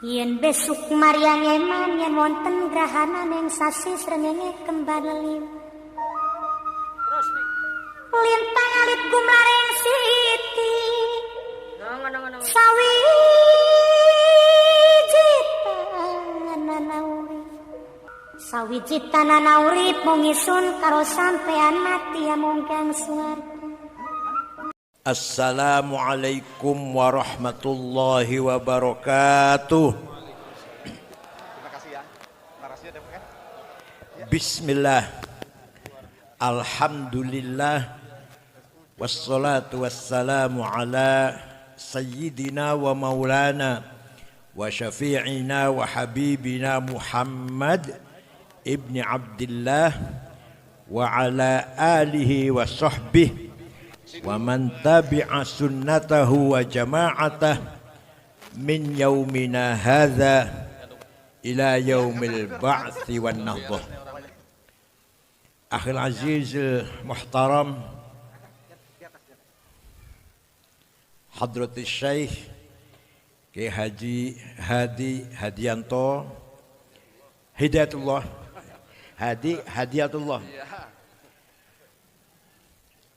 Yen besuk Maryang eman yen wonten grahana ning sasi srengenge kembar leliw. Terus nih. Lintang alit gumlareng siti. Ngono. Sawiji tanana urip mung isun karo sampean mati amung kang swarga. Assalamualaikum warahmatullahi wabarakatuh. Terima kasih ya. Narasinya ada kan? Bismillah. Alhamdulillah. Wassalatu wassalamu ala sayyidina wa maulana wa syafi'ina wa habibina Muhammad ibni Abdillah wa ala alihi wa sahbihi wa man tabi'a sunnatahu wa jama'atah min yaumina hadha ila yaumil ba'thi wan nahdah. Akhil aziz muhtaram Hadratus Syekh Ki Haji Hadi Hadianto Hidayatullah Hadiatullah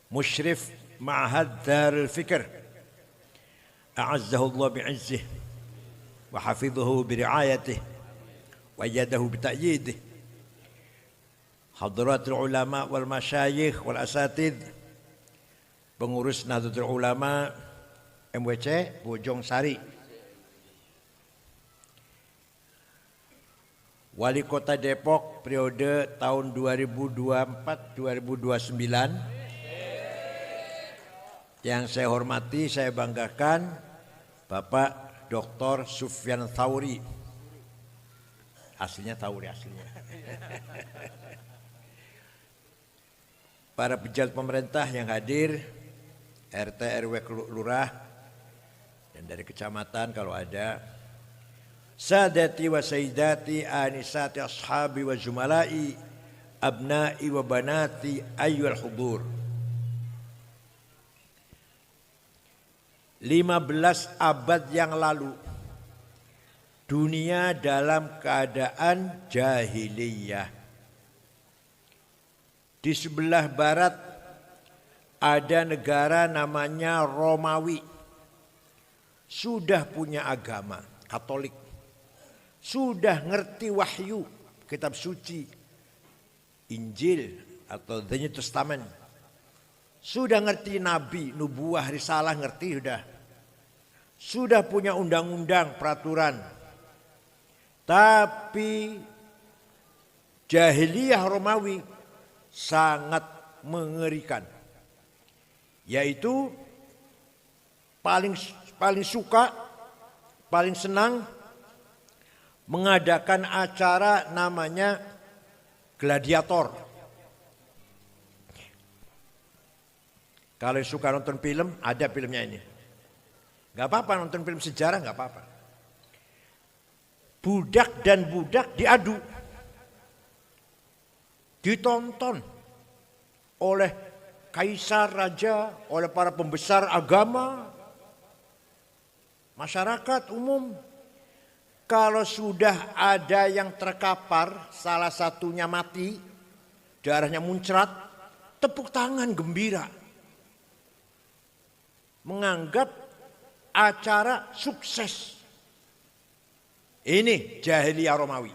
Musyrif Ma'had Darul Fikr A'azzahu Allah bi'izzih wa hafidhahu biri'ayatih wa ayyadahu bita'yidih. Hadratul ulama wal masyayikh wal asatidh, pengurus Nahdlatul Ulama MWC Bojong Sari, Wali Kota Depok periode tahun 2024-2029. Yang saya hormati, saya banggakan Bapak Dr. Sufyan Thauri. Aslinya Thauri aslinya. Para pejabat pemerintah yang hadir, RT RW Lurah dan dari kecamatan kalau ada. Sadati wa sayyidati anisati ashabi wa jumalai abnai wa banati ayyuhal hudur. 15 abad yang lalu dunia dalam keadaan jahiliyah. Di sebelah barat ada negara namanya Romawi. Sudah punya agama Katolik. Sudah ngerti wahyu, kitab suci, Injil atau The New Testament. Sudah ngerti nabi, nubuah, risalah, ngerti sudah. Sudah punya undang-undang, peraturan. Tapi jahiliyah Romawi sangat mengerikan. Yaitu paling suka, paling senang mengadakan acara namanya gladiator. Kalau suka nonton film, ada filmnya ini. Gak apa-apa nonton film sejarah, gak apa-apa. Budak dan budak diadu. Ditonton oleh kaisar, raja, oleh para pembesar agama, masyarakat umum. Kalau sudah ada yang terkapar, salah satunya mati, darahnya muncrat, tepuk tangan gembira. Menganggap acara sukses. Ini jahiliyah Romawi.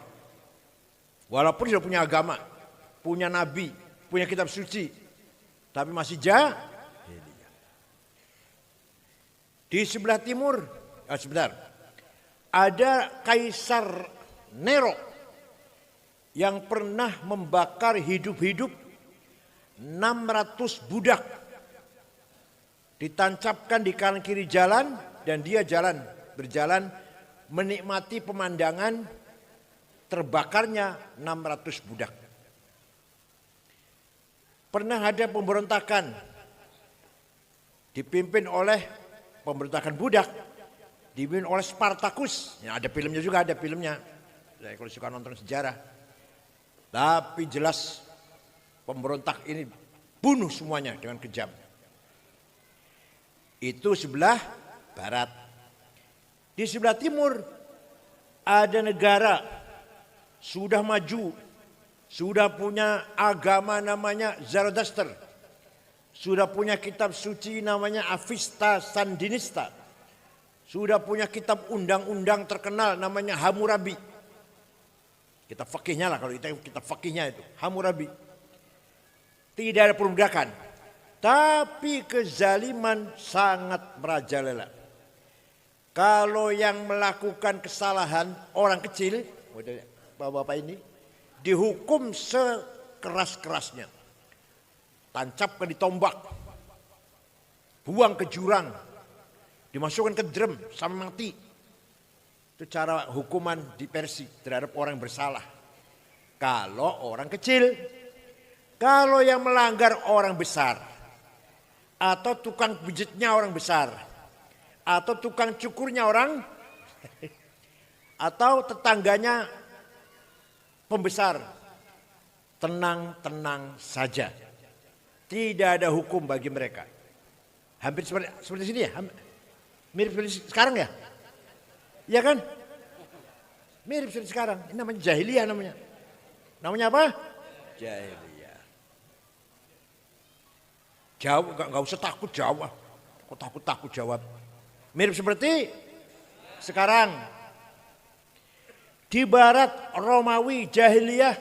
Walaupun sudah punya agama, punya nabi, punya kitab suci, tapi masih jahiliyah. Di sebelah timur, sebentar, ada Kaisar Nero yang pernah membakar hidup-hidup 600 budak. Ditancapkan di kanan kiri jalan dan dia berjalan menikmati pemandangan terbakarnya 600 budak. Pernah ada pemberontakan dipimpin oleh pemberontakan budak, dipimpin oleh Spartacus. Ya, ada filmnya juga, ada filmnya. Saya kalau suka nonton sejarah. Tapi jelas pemberontak ini bunuh semuanya dengan kejam. Itu sebelah barat. Di sebelah timur ada negara sudah maju, sudah punya agama namanya Zoroaster, sudah punya kitab suci namanya Avesta Sandinista, sudah punya kitab undang-undang terkenal namanya Hammurabi. Kitab fakihnya lah, kalau kita kitab fakihnya itu Hammurabi. Tidak ada perbudakan, tapi kezaliman sangat merajalela. Kalau yang melakukan kesalahan orang kecil, bapak-bapak ini dihukum sekeras-kerasnya, tancapkan di tombak, buang ke jurang, dimasukkan ke drum sampai mati. Itu cara hukuman di Persia terhadap orang yang bersalah. Kalau orang kecil, kalau yang melanggar orang besar, atau tukang pijitnya orang besar, atau tukang cukurnya orang, atau tetangganya pembesar, tenang-tenang saja. Tidak ada hukum bagi mereka. Hampir seperti sini ya, mirip seperti sekarang ya. Iya kan? Mirip seperti sekarang. Ini namanya jahiliyah namanya. Namanya apa? Jahiliyah. Jawab, enggak usah takut jawab. Kok takut jawab. Mirip seperti sekarang. Di barat Romawi jahiliyah,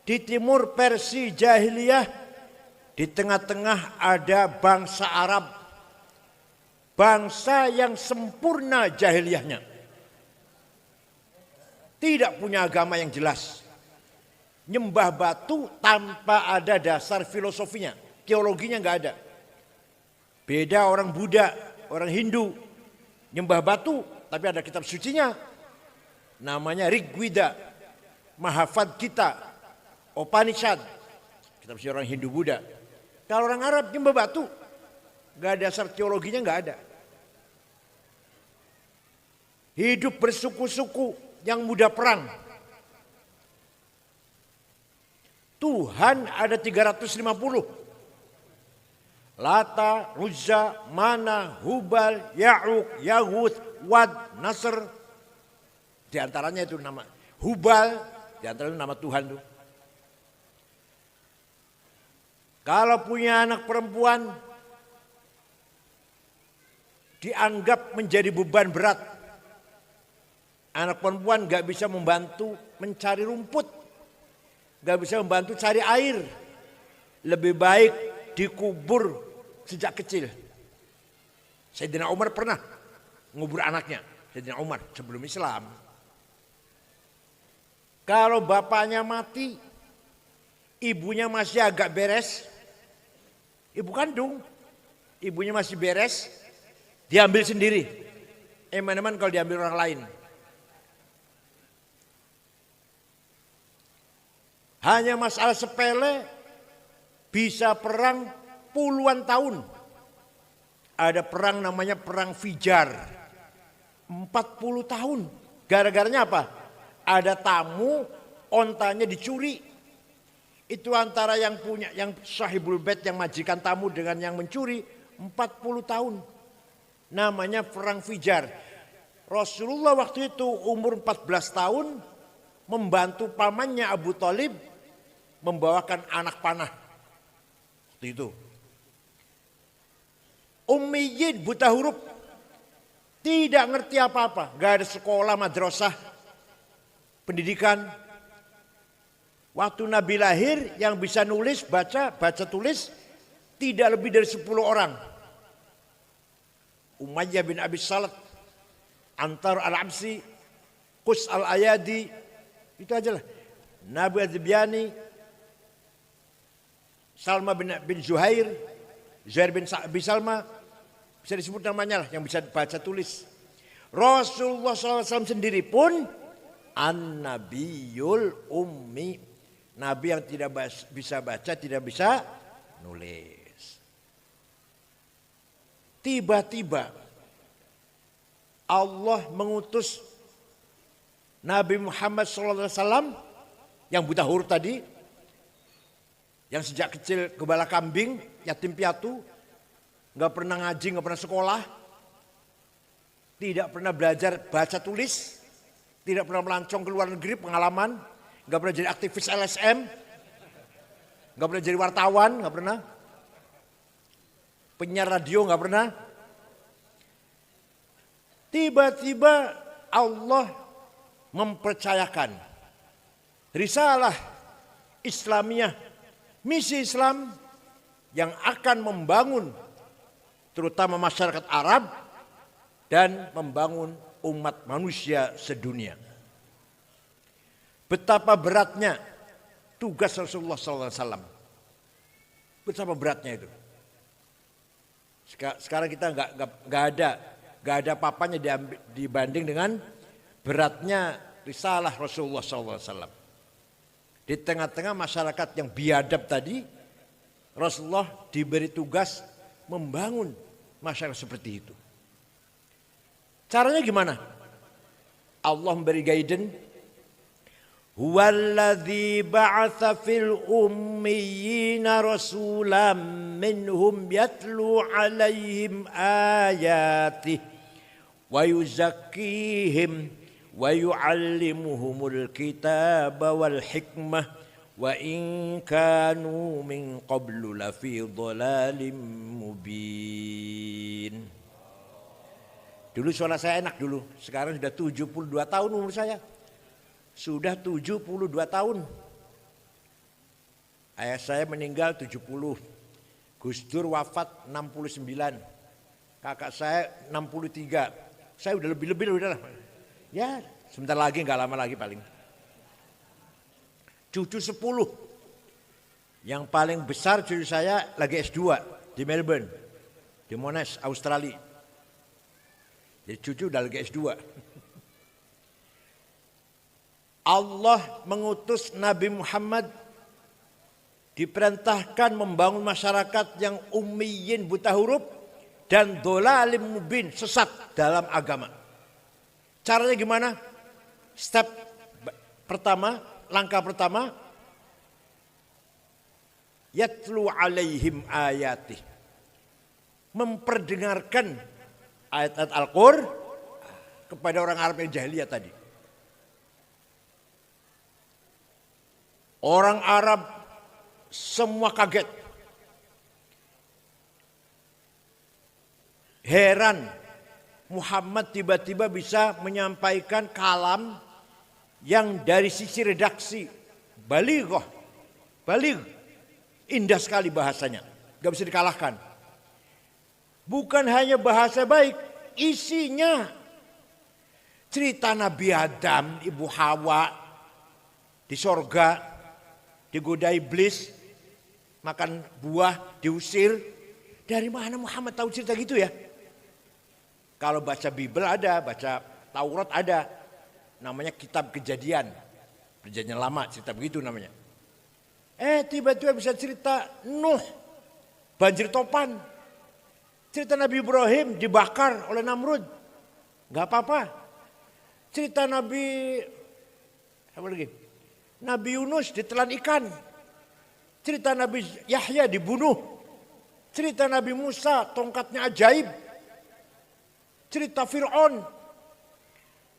di timur Persia jahiliyah, di tengah-tengah ada bangsa Arab. Bangsa yang sempurna jahiliyahnya. Tidak punya agama yang jelas. Nyembah batu tanpa ada dasar filosofinya. Teologinya enggak ada. Beda orang Buddha, orang Hindu. Nyembah batu tapi ada kitab sucinya. Namanya Rigveda, Mahavad Gita, Upanishad. Kitab suci orang Hindu Buddha. Kalau orang Arab nyembah batu. Enggak ada dasar teologinya, enggak ada. Hidup bersuku-suku yang mudah perang. Tuhan ada 350. Lata, Uzza, Mana, Hubal, Ya'uq, Yaghut, Wad, Nasr. Di antaranya itu nama Hubal, di antaranya nama Tuhan itu. Kalau punya anak perempuan dianggap menjadi beban berat. Anak perempuan gak bisa membantu mencari rumput. Gak bisa membantu cari air. Lebih baik dikubur sejak kecil. Sayyidina Umar pernah ngubur anaknya. Sayyidina Umar sebelum Islam. Kalau bapaknya mati, ibunya masih agak beres. Ibu kandung, ibunya masih beres. Diambil sendiri. Eman-eman kalau diambil orang lain. Hanya masalah sepele bisa perang puluhan tahun. Ada perang namanya perang Fijar. 40 tahun. Gara-garanya apa? Ada tamu, ontanya dicuri. Itu antara yang punya, yang sahibul bait, yang majikan tamu dengan yang mencuri. 40 tahun. Namanya perang Fijar. Rasulullah waktu itu umur 14 tahun. Membantu pamannya Abu Thalib membawakan anak panah. Seperti itu. Ummiyin, buta huruf. Tidak ngerti apa-apa. Gak ada sekolah, madrasah, pendidikan. Waktu Nabi lahir yang bisa nulis, baca tulis. Tidak lebih dari 10 orang. Umayyah bin Abi Salat, Antar al-Absi, Qus al-Ayadi. Itu aja lah. Nabi Az-Zibyani, Salma bin Zuhair, Zuhair bin Salma, bisa disebut namanya lah, yang bisa baca tulis. Rasulullah SAW sendiri pun An-Nabiyul Ummi, Nabi yang tidak bisa baca, tidak bisa nulis. Tiba-tiba Allah mengutus Nabi Muhammad SAW yang buta huruf tadi, yang sejak kecil gembala kambing, yatim piatu, nggak pernah ngaji, nggak pernah sekolah. tidak pernah belajar baca tulis, tidak pernah melancong ke luar negeri pengalaman, nggak pernah jadi aktivis LSM, nggak pernah jadi wartawan, nggak pernah, penyiar radio nggak pernah. Tiba-tiba Allah mempercayakan risalah Islamiyah, misi Islam yang akan membangun terutama masyarakat Arab dan membangun umat manusia sedunia. Betapa beratnya tugas Rasulullah SAW. Betapa beratnya itu. Sekarang kita nggak ada apa-apanya dibanding dengan beratnya risalah Rasulullah SAW. Di tengah-tengah masyarakat yang biadab tadi, Rasulullah diberi tugas membangun masyarakat seperti itu. Caranya gimana? Allah memberi guidance. Huwallazi ba'atsa fil ummiyina rasulan minhum yatlu 'alaihim ayatihi wa yuzakkihim wa yu'allimuhumul kitaba wal hikmah wa in kanu min qablu lafi dhalalin mubin. Dulu suara saya enak dulu, sekarang sudah 72 tahun umur saya. Sudah 72 tahun. Ayah saya meninggal 70. Gus Dur wafat 69. Kakak saya 63. Saya udah lebih udah lah. Ya, sebentar lagi enggak lama lagi paling. Cucu 10. Yang paling besar cucu saya lagi S2 di Melbourne. Di Monash, Australia. Jadi cucu udah lagi S2. Allah mengutus Nabi Muhammad diperintahkan membangun masyarakat yang ummiyin buta huruf dan dhalalim mubin sesat dalam agama. Caranya gimana? Step pertama, langkah pertama, yatlu alaihim ayatih. Memperdengarkan ayat-ayat Al-Qur'an kepada orang Arab yang jahiliyah tadi. Orang Arab semua kaget. Heran Muhammad tiba-tiba bisa menyampaikan kalam yang dari sisi redaksi balighah, indah sekali bahasanya, gak bisa dikalahkan. Bukan hanya bahasa baik, isinya cerita Nabi Adam, Ibu Hawa di sorga, digoda iblis, makan buah, diusir. Dari mana Muhammad tahu cerita gitu ya? Kalau baca Bible ada, baca Taurat ada. Namanya kitab Kejadian. Perjanjian lama, cerita begitu namanya. Tiba-tiba bisa cerita Nuh, banjir topan. Cerita Nabi Ibrahim dibakar oleh Namrud. Gak apa-apa. Cerita Nabi, apa lagi? Nabi Yunus ditelan ikan. Cerita Nabi Yahya dibunuh. Cerita Nabi Musa tongkatnya ajaib. Cerita Fir'aun.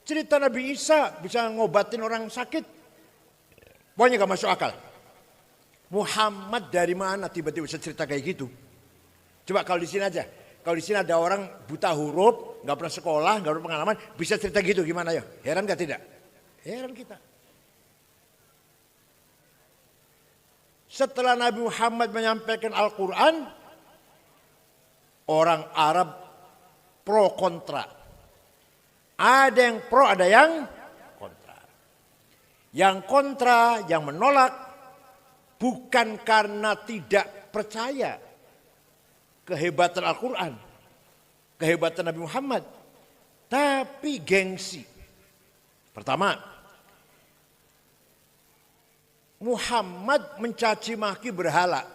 Cerita Nabi Isa bisa ngobatin orang sakit. Pokoknya gak masuk akal. Muhammad dari mana tiba-tiba bisa cerita kayak gitu? Coba kalau di sini aja. Kalau di sini ada orang buta huruf, gak pernah sekolah, gak pernah pengalaman, bisa cerita gitu gimana ya? Heran gak tidak? Heran kita. Setelah Nabi Muhammad menyampaikan Al-Quran, orang Arab pro kontra. Ada yang pro, ada yang kontra. Yang kontra, yang menolak, bukan karena tidak percaya kehebatan Al-Quran, kehebatan Nabi Muhammad, tapi gengsi. Pertama, Muhammad mencaci maki berhala.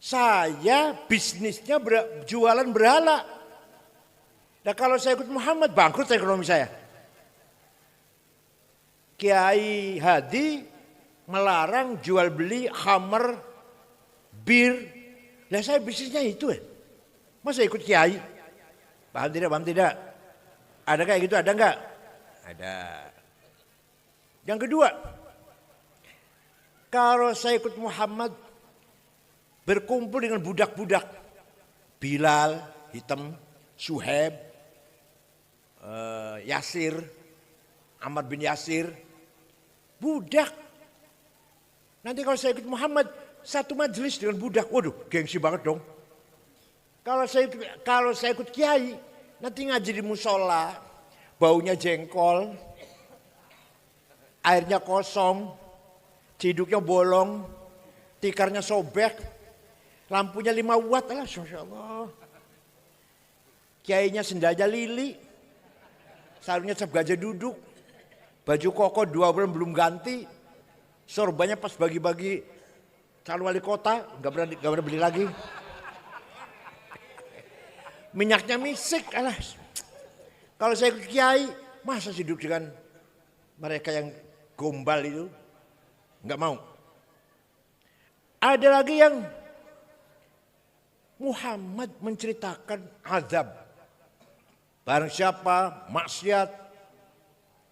Saya bisnisnya jualan berhala. Nah kalau saya ikut Muhammad, bangkrut ekonomi saya. Kiai Hadi melarang jual beli khamr, bir. Nah saya bisnisnya itu ya. Masa ikut kiai? Paham tidak? Paham tidak? Ada kayak gitu, ada enggak? Ada. Yang kedua, kalau saya ikut Muhammad berkumpul dengan budak-budak, Bilal, hitam, Suhaib, Yasir, Ammar bin Yasir, budak. Nanti kalau saya ikut Muhammad, satu majelis dengan budak, waduh, gengsi banget dong. Kalau saya ikut kiai, nanti ngaji di musola, baunya jengkol, airnya kosong, ciduknya bolong, tikarnya sobek, lampunya 5 watt, alah, Masya Allah. Kiainya sendalnya lili, sarungnya cap gajah duduk, baju koko 2 bulan belum ganti, sorbannya pas bagi-bagi calon wali kota, gak pernah beli lagi. Minyaknya misik, alah. Kalau saya ikut kiai, masa sih duduk dengan mereka yang gombal itu? Enggak mau. Ada lagi yang Muhammad menceritakan azab. Barang siapa maksiat,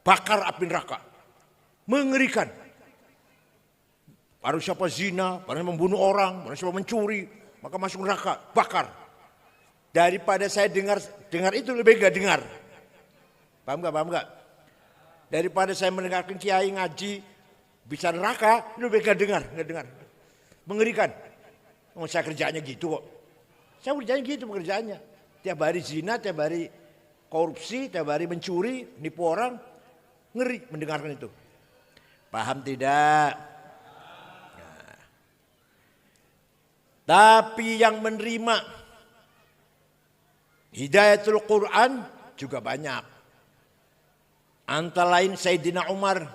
bakar api neraka. Mengerikan. Barang siapa zina, barang siapa membunuh orang, barang siapa mencuri, maka masuk neraka, bakar. Daripada saya dengar itu lebih gak dengar. Paham gak? Daripada saya mendengarkan kiai ngaji bicara neraka, lebih gak dengar. Mengerikan. Oh, saya kerjaannya gitu kok. Saya kerjanya gitu pekerjaannya. Tiap hari zina, tiap hari korupsi, tiap hari mencuri, nipu orang. Ngeri mendengarkan itu. Paham tidak? Nah. Tapi yang menerima Hidayatul Quran juga banyak. Antara lain Sayyidina Umar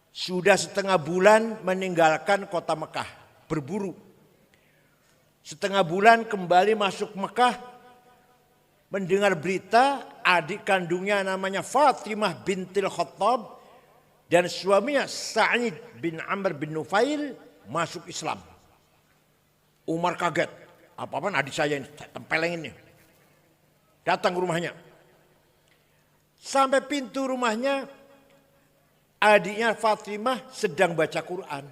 sudah 1/2 bulan meninggalkan kota Mekah, berburu. 1/2 bulan kembali masuk Mekah, mendengar berita adik kandungnya namanya Fatimah bintil Khattab dan suaminya Sa'id bin Amr bin Nufail masuk Islam. Umar kaget. Apa-apaan adik saya ini, tempeleng ini. Datang ke rumahnya. Sampai pintu rumahnya, adiknya Fatimah sedang baca Quran.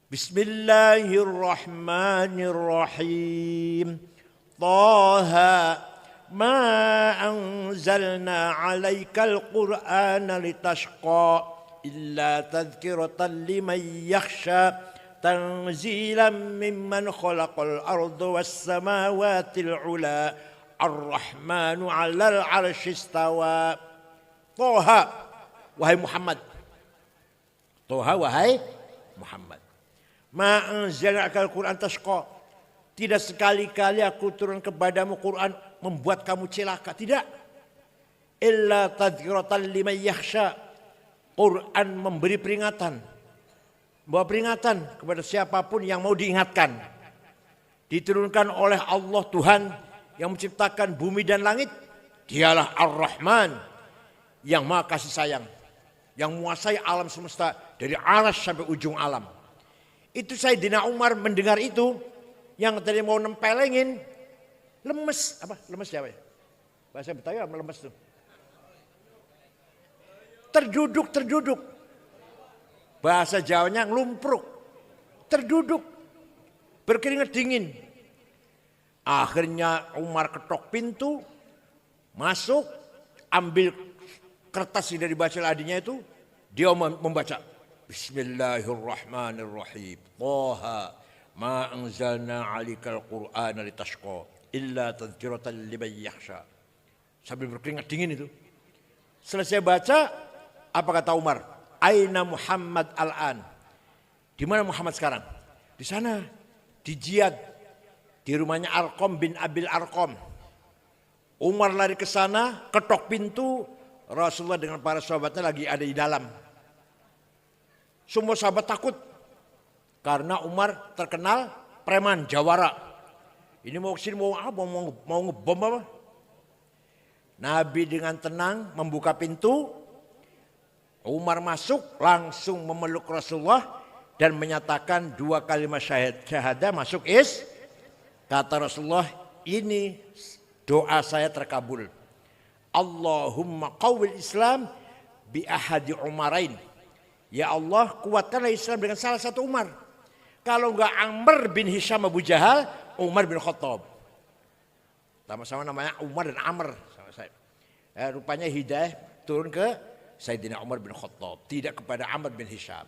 Bismillahirrahmanirrahim. Taha ma anzalna alaikal Qur'ana litashqa illa tadhkiratan liman yakhsha. تنزيلا ممن خلق الأرض والسماوات العلى الرحمن على العرش استوى طه wahai Muhammad Toha wahai Muhammad ma anzalna al-Quran tashqa tidak sekali-kali aku turun kepadamu Quran membuat kamu celaka, tidak. Illa tadhkiratan liman yakhsha, Quran memberi peringatan, bawa peringatan kepada siapapun yang mau diingatkan. Diturunkan oleh Allah Tuhan yang menciptakan bumi dan langit. Dialah Ar-Rahman yang maha kasih sayang, yang menguasai alam semesta dari arsy sampai ujung alam. Itu Sayyidina Umar mendengar itu, yang tadi mau nempelengin lemes. Apa? Lemes siapa ya? Bahasa Betawi apa lemes tuh? Terduduk. Bahasa Jawanya ngelumpruk, terduduk, berkeringat dingin. Akhirnya Umar ketok pintu, masuk, ambil kertas yang dibaca adiknya itu, dia membaca. Bismillahirrahmanirrahim. Taha ma anzalna alikal Qur'ana litashqa illa tadhkiratan liman yakhsha. Sambil berkeringat dingin itu. Selesai baca, apa kata Umar? Aina Muhammad al-an. Di mana Muhammad sekarang? Di sana, di Jiyad, di rumahnya Arqam bin Abil Arqam. Umar lari ke sana, ketok pintu, Rasulullah dengan para sahabatnya lagi ada di dalam. Semua sahabat takut karena Umar terkenal preman, jawara. Ini mau kesini mau apa? Mau ngebom apa? Nabi dengan tenang membuka pintu. Umar masuk, langsung memeluk Rasulullah dan menyatakan 2 kalimat syahadah masuk Kata Rasulullah, ini doa saya terkabul. Allahumma qawwil Islam bi ahadi Umarain. Ya Allah, kuatkanlah Islam dengan salah satu Umar. Kalau enggak Amr bin Hisham Abu Jahal, Umar bin Khattab. Sama-sama namanya Umar dan Amr. Rupanya hidayah turun ke Sayyidina Umar bin Khattab, tidak kepada Amr bin Hisham.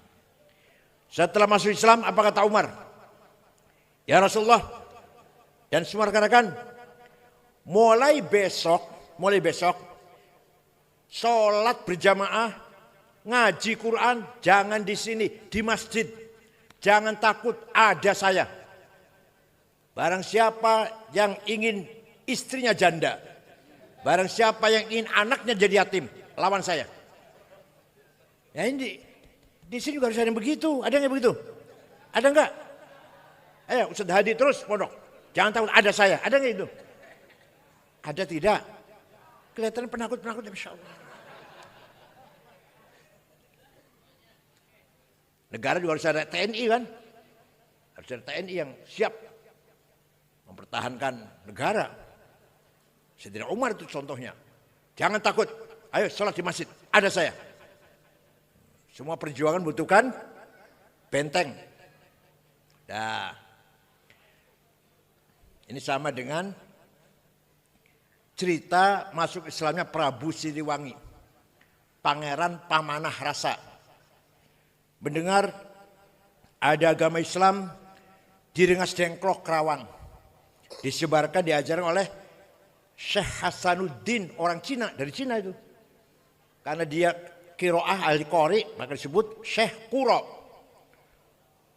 Setelah masuk Islam, apa kata Umar? Ya Rasulullah dan semua rekan-rekan, mulai besok, sholat berjamaah, ngaji Quran, jangan di sini, di masjid. Jangan takut, ada saya. Barang siapa yang ingin istrinya janda, barang siapa yang ingin anaknya jadi yatim, lawan saya. Ya ini di sini juga harus ada yang begitu. Ada yang begitu? Ada enggak? Ayo Ustaz Hadi terus pondok. Jangan takut, ada saya. Ada enggak itu? Ada tidak? Kelihatan penakut-penakut, Masya Allah. Negara juga harus ada TNI kan? Harus ada TNI yang siap mempertahankan negara. Sayyidina Umar itu contohnya. Jangan takut, ayo sholat di masjid, ada saya. Semua perjuangan butuhkan benteng. Nah, ini sama dengan cerita masuk Islamnya Prabu Siliwangi, Pangeran Pamanah Rasa. Mendengar ada agama Islam di Rengas Dengklok, Kerawang. Disebarkan, diajarkan oleh Syekh Hasanuddin, orang Cina, dari Cina itu. Karena dia kiroah ahli qori, maka disebut Syekh Quro.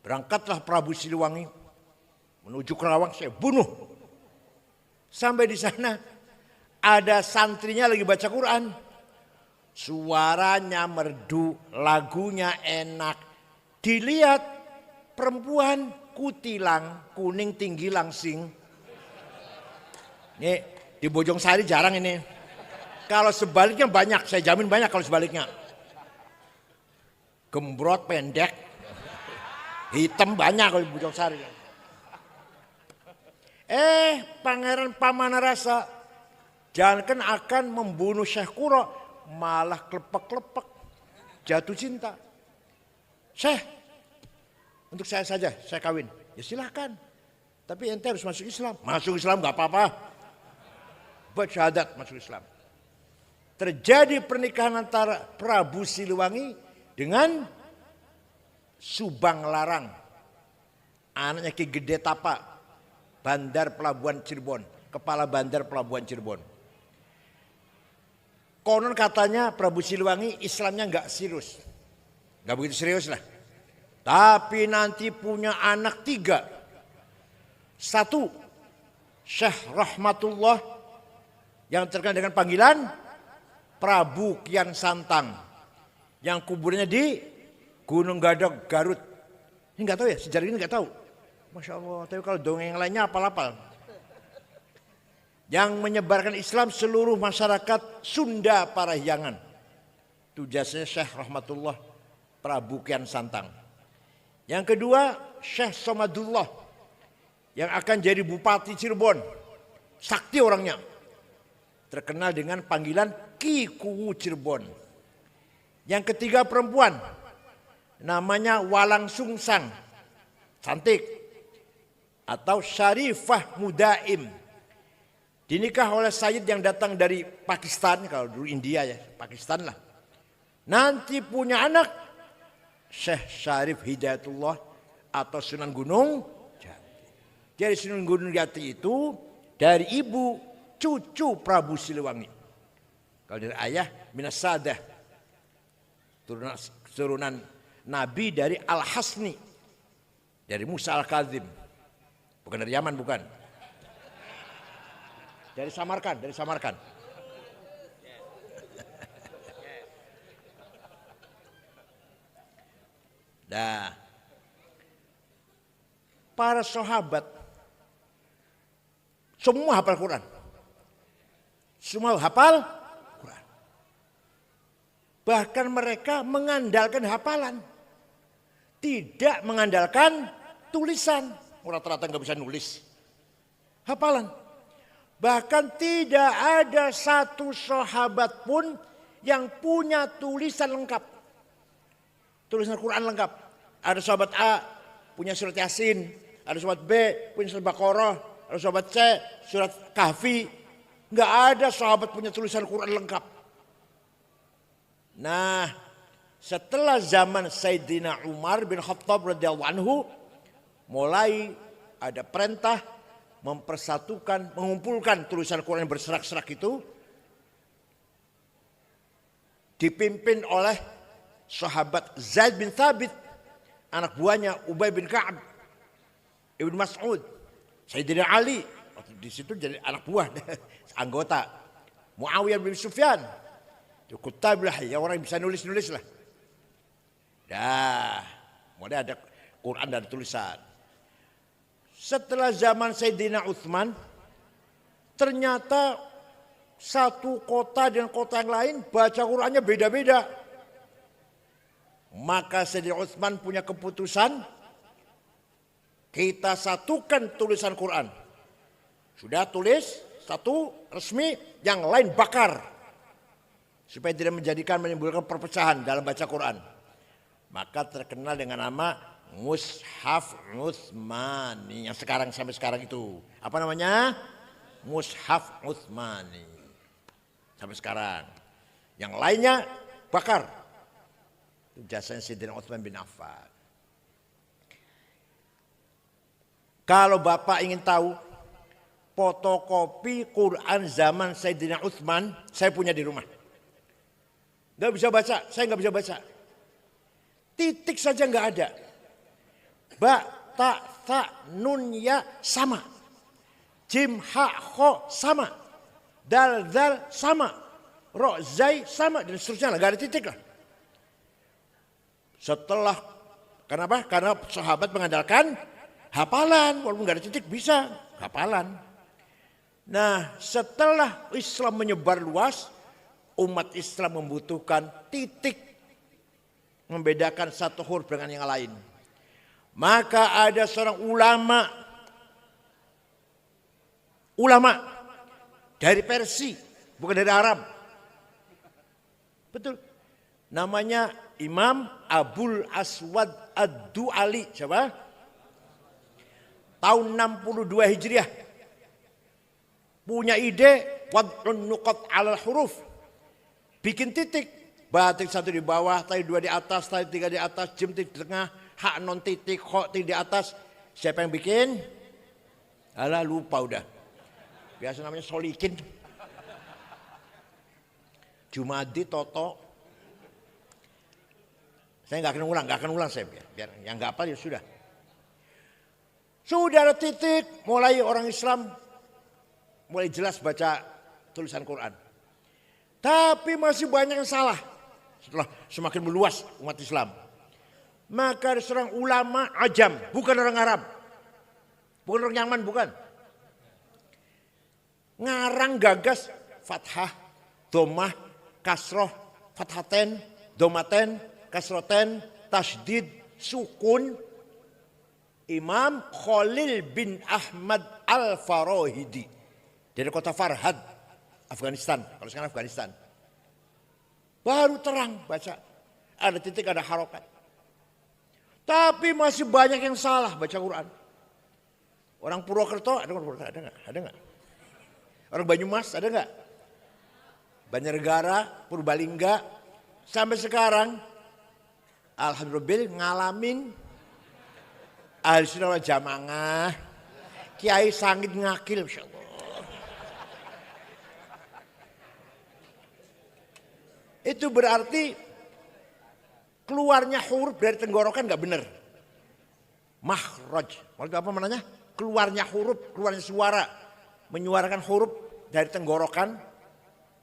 Berangkatlah Prabu Siliwangi menuju Kerawang, saya bunuh. Sampai di sana ada santrinya lagi baca Quran. Suaranya merdu, lagunya enak. Dilihat perempuan kutilang, kuning tinggi langsing. Ini di Bojongsari jarang ini. Kalau sebaliknya banyak, saya jamin banyak kalau sebaliknya. Gembrot pendek, hitam banyak kalau di Bojongsari. Pangeran Pamanah Rasa jangankan akan membunuh Syekh Quro, malah klepek-klepek, jatuh cinta. Syekh, untuk saya saja, saya kawin. Ya silahkan, tapi ente harus masuk Islam. Masuk Islam gak apa-apa. Buat syahadat masuk Islam. Terjadi pernikahan antara Prabu Siliwangi dengan Subang Larang, anaknya Ki Gede Tapa, Bandar Pelabuhan Cirebon, kepala Bandar Pelabuhan Cirebon. Konon katanya Prabu Siliwangi Islamnya enggak serius. Enggak begitu serius lah. Tapi nanti punya anak 3. 1, Syekh Rahmatullah yang terkenal dengan panggilan Prabu Kian Santang. Yang kuburnya di Gunung Gadog, Garut. Ini enggak tahu ya, sejarah ini enggak tahu. Masya Allah, tapi kalau dongeng yang lainnya apal-apal. Yang menyebarkan Islam seluruh masyarakat Sunda Parahyangan. Itu jasanya Syekh Rahmatullah Prabu Kian Santang. Yang kedua Syekh Somadullah yang akan jadi Bupati Cirebon. Sakti orangnya. Terkenal dengan panggilan Ki Kuwu Cirebon. Yang ketiga perempuan. Namanya Walang Sungsang. Cantik. Atau Syarifah Mudaim. Dinikah oleh Sayyid yang datang dari Pakistan, kalau dulu India ya, Pakistan lah. Nanti punya anak Syekh Syarif Hidayatullah atau Sunan Gunung Jati. Jadi Sunan Gunung Jati itu dari ibu cucu Prabu Siliwangi. Kalau dari ayah Minas Sadah, turunan Nabi dari Al-Hasni, dari Musa Al-Kadzim. Bukan dari Yaman, bukan. Dari Samarkand. Nah, para sahabat semua hafal Quran. Semua hafal Quran. Bahkan mereka mengandalkan hafalan. Tidak mengandalkan tulisan. Rata-rata nggak bisa nulis. Hafalan. Bahkan tidak ada satu sahabat pun yang punya tulisan lengkap. Tulisan Quran lengkap. Ada sahabat A punya surat Yasin. Ada sahabat B punya surat Baqarah. Ada sahabat C surat Kahfi. Enggak ada sahabat punya tulisan Quran lengkap. Nah, setelah zaman Sayyidina Umar bin Khattab radhiyallahu anhu, mulai ada perintah mempersatukan, mengumpulkan tulisan Quran yang berserak-serak itu, dipimpin oleh sahabat Zaid bin Thabit, anak buahnya Ubay bin Ka'ab, Ibn Mas'ud, Sayyidina Ali, di situ jadi anak buah, anggota, Muawiyah bin Sufyan, Kutab lah, ya orang yang bisa nulis-nulis lah. Dah, mulai ada Quran dan tulisan. Setelah zaman Sayyidina Utsman, ternyata satu kota dengan kota yang lain baca Qurannya beda-beda. Maka Sayyidina Utsman punya keputusan, kita satukan tulisan Quran. Sudah tulis satu resmi, yang lain bakar. Supaya tidak menimbulkan perpecahan dalam baca Quran. Maka terkenal dengan nama Mushaf Utsmani yang sekarang sampai sekarang itu. Apa namanya? Mushaf Utsmani. Sampai sekarang. Yang lainnya bakar. Itu jasanya Sayyidina Utsman bin Affan. Kalau Bapak ingin tahu fotokopi Quran zaman Sayyidina Utsman, saya punya di rumah. Gak bisa baca, saya gak bisa baca. Titik saja gak ada. Ba, ta, tha, nun, ya sama. Jim, ha, kho sama. Dal, dal sama. Ro, zai sama. Dan seterusnya lah, gak ada titik lah. Setelah, kenapa? Karena sahabat mengandalkan hafalan. Walaupun gak ada titik bisa hafalan. Nah, setelah Islam menyebar luas, umat Islam membutuhkan titik. Membedakan satu huruf dengan yang lain. Maka ada seorang ulama dari Persia, bukan dari Arab. Betul. Namanya Imam Abul Aswad Ad-Du'ali. Siapa? Tahun 62 Hijriah. Punya ide wad'un nuqat 'alal huruf. Bikin titik. Batik satu di bawah, tadi dua di atas, tadi tiga di atas, jim di tengah, hak non titik, kho titik di atas. Siapa yang bikin? Alah lupa udah. Biasa namanya Solikin. Jumadi, Toto. Saya nggak akan ulang saya biar yang nggak apa ya sudah. Sudah ada titik, mulai orang Islam mulai jelas baca tulisan Quran. Tapi masih banyak yang salah. Setelah semakin meluas umat Islam. Maka ada seorang ulama ajam, bukan orang Arab. Bukan orang Yaman, bukan. Ngarang gagas fathah, domah, kasroh, fathaten, domaten, kasroten, tasdid, sukun. Imam Khalil bin Ahmad Al-Farahidi. Dari kota Farhad, Afghanistan. Kalau sekarang Afghanistan. Baru terang baca. Ada titik, ada harokat. Tapi masih banyak yang salah baca Quran. Orang Purwokerto ada nggak? Orang Banyumas ada nggak? Banjarnegara, Purbalingga, sampai sekarang alhamdulillah ngalamin ahli sunnah wal jamaah, kiai sangit ngakil, insya Allah. Itu berarti keluarnya huruf dari tenggorokan nggak benar. Makhraj, maksudnya apa namanya? Keluarnya huruf, keluarnya suara, menyuarakan huruf dari tenggorokan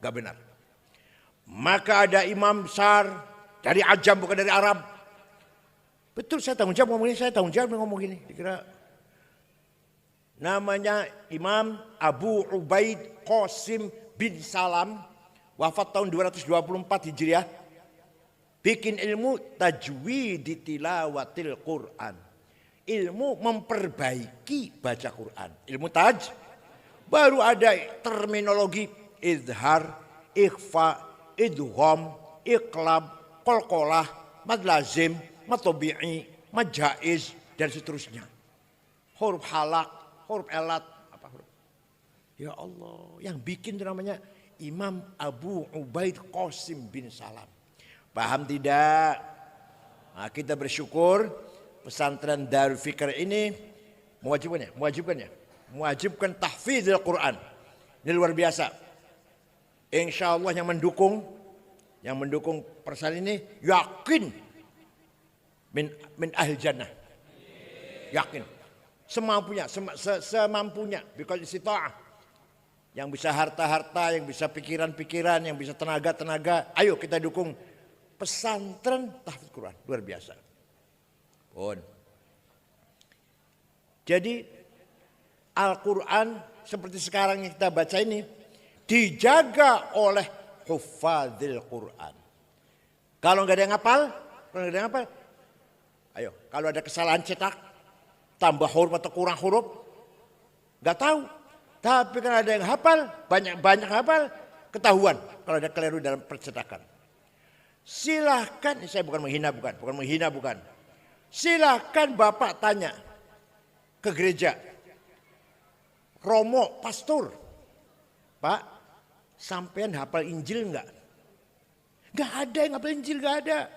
nggak benar. Maka ada imam besar dari Ajam bukan dari Arab. Betul, saya tanggung jawab ngomong ini, saya tanggung jawab ngomong ini. Dikira namanya Imam Abu Ubaid Qasim bin Salam. Wafat tahun 224 Hijriah. Bikin ilmu tajwid tilawatil Quran. Ilmu memperbaiki baca Quran. Ilmu Baru ada terminologi idhar, ikhfa, idgham, iqlab, qalqalah, mad lazim, mad tabi'i, mad jaiz dan seterusnya. Huruf halak, huruf elat, apa huruf? Ya Allah, yang bikin itu namanya Imam Abu Ubaid Qasim bin Salam. Paham tidak? Nah, kita bersyukur pesantren Darul Fikr ini mewajibkan tahfidzul Quran. Ini luar biasa. Insya Allah yang mendukung persalinan ini yakin min ahli jannah. Yakin. Semampunya. Because istita'ah. Yang bisa harta-harta, yang bisa pikiran-pikiran, yang bisa tenaga-tenaga. Ayo kita dukung pesantren tahfidz Quran. Luar biasa. Jadi Al-Quran seperti sekarang yang kita baca ini dijaga oleh huffadzil Quran. Kalau nggak ada yang hafal, ayo kalau ada kesalahan cetak, tambah huruf atau kurang huruf, nggak tahu. Tapi kan ada yang hafal, banyak hafal, ketahuan kalau ada keliru dalam percetakan. Silahkan, saya bukan menghina, bukan. Silahkan Bapak tanya ke gereja, Romo, pastor, Pak, sampean hafal Injil enggak? Enggak ada yang hafal Injil, enggak ada.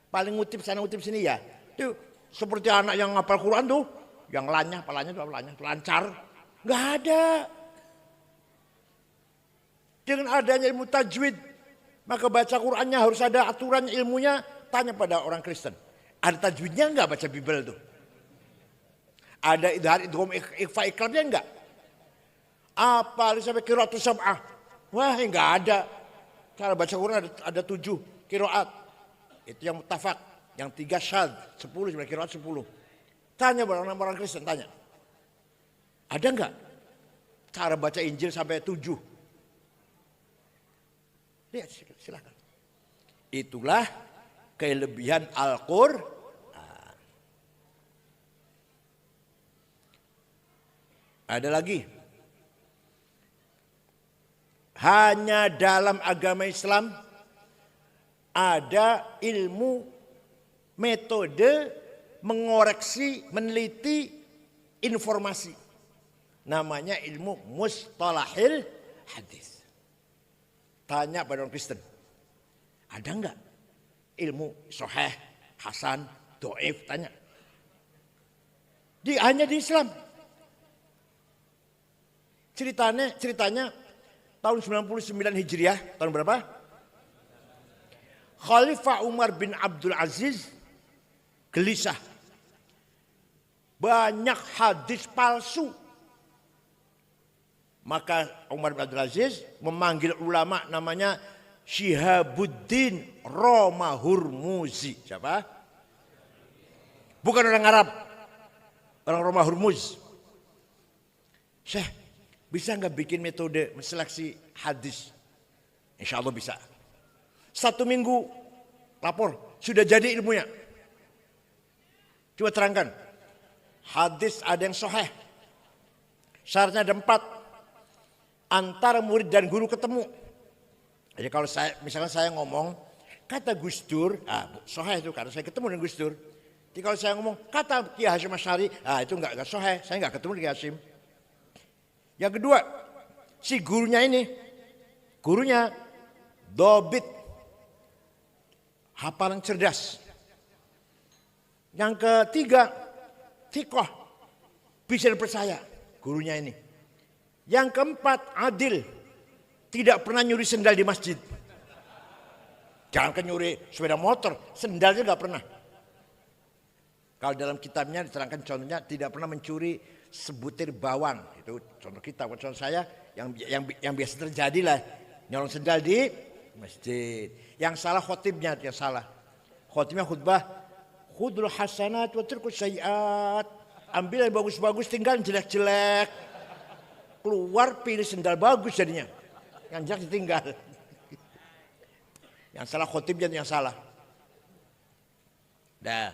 Paling ngutip sana ngutip sini ya. Itu seperti anak yang hafal Quran tuh, yang lanyah, lancar. Enggak ada. Dengan adanya ilmu tajwid, maka baca Qurannya harus ada aturan ilmunya. Tanya pada orang Kristen, ada tajwidnya enggak baca Bible tuh? Ada idhar, idgham, ikhfa, iqlabnya enggak? Apa sampai qiraatus sab'ah? Wah, enggak ada. Cara baca Quran ada 7 qiraat. Itu yang muttafaq, yang 3 syadz, 10 sebenarnya qiraat 10. Tanya orang Kristen, tanya. Ada enggak cara baca Injil sampai 7? Lihat silakan. Itulah kelebihan Al-Qur'an. Ada lagi. Hanya dalam agama Islam ada ilmu metode mengoreksi, meneliti informasi. Namanya ilmu mustalahil hadis. Tanya pada orang Kristen, ada enggak ilmu sahih, hasan, dhaif? Tanya. Hanya di Islam. Ceritanya tahun 99 Hijriah, tahun berapa? Khalifah Umar bin Abdul Aziz gelisah. Banyak hadis palsu. Maka Umar bin Abdul Aziz memanggil ulama namanya Syihabuddin Romahurmuzi. Siapa? Bukan orang Arab. Orang Romahurmuz. Syekh, bisa nggak bikin metode seleksi hadis? Insya Allah bisa. 1 minggu lapor, sudah jadi ilmunya. Coba terangkan. Hadis ada yang sahih. Syaratnya ada 4. Antara murid dan guru ketemu. Jadi kalau misalkan saya ngomong, kata Gus Dur, sahih itu karena saya ketemu dengan Gus Dur. Jadi kalau saya ngomong, kata Kiai Hasyim Asy'ari, itu enggak sahih, saya enggak ketemu dengan Kiai Hasyim. Yang kedua, si gurunya dobit, hafalan cerdas. Yang ketiga, thiqah, bisa dipercaya gurunya ini. Yang keempat, adil, tidak pernah nyuri sendal di masjid. Jangan nyuri sepeda motor, sendalnya nggak pernah. Kalau dalam kitabnya diterangkan contohnya tidak pernah mencuri sebutir bawang. Itu contoh kita, contoh saya yang biasa terjadi lah, nyolong sendal di masjid. Yang salah khotibnya, yang salah. Khotibnya khutbah, khudul hasanat wa turkus sayyiat. Ambil yang bagus-bagus, tinggal yang jelek-jelek. Keluar pilih sendal bagus jadinya. Yang jelek ditinggal. Yang salah khotibnya yang salah. Dah.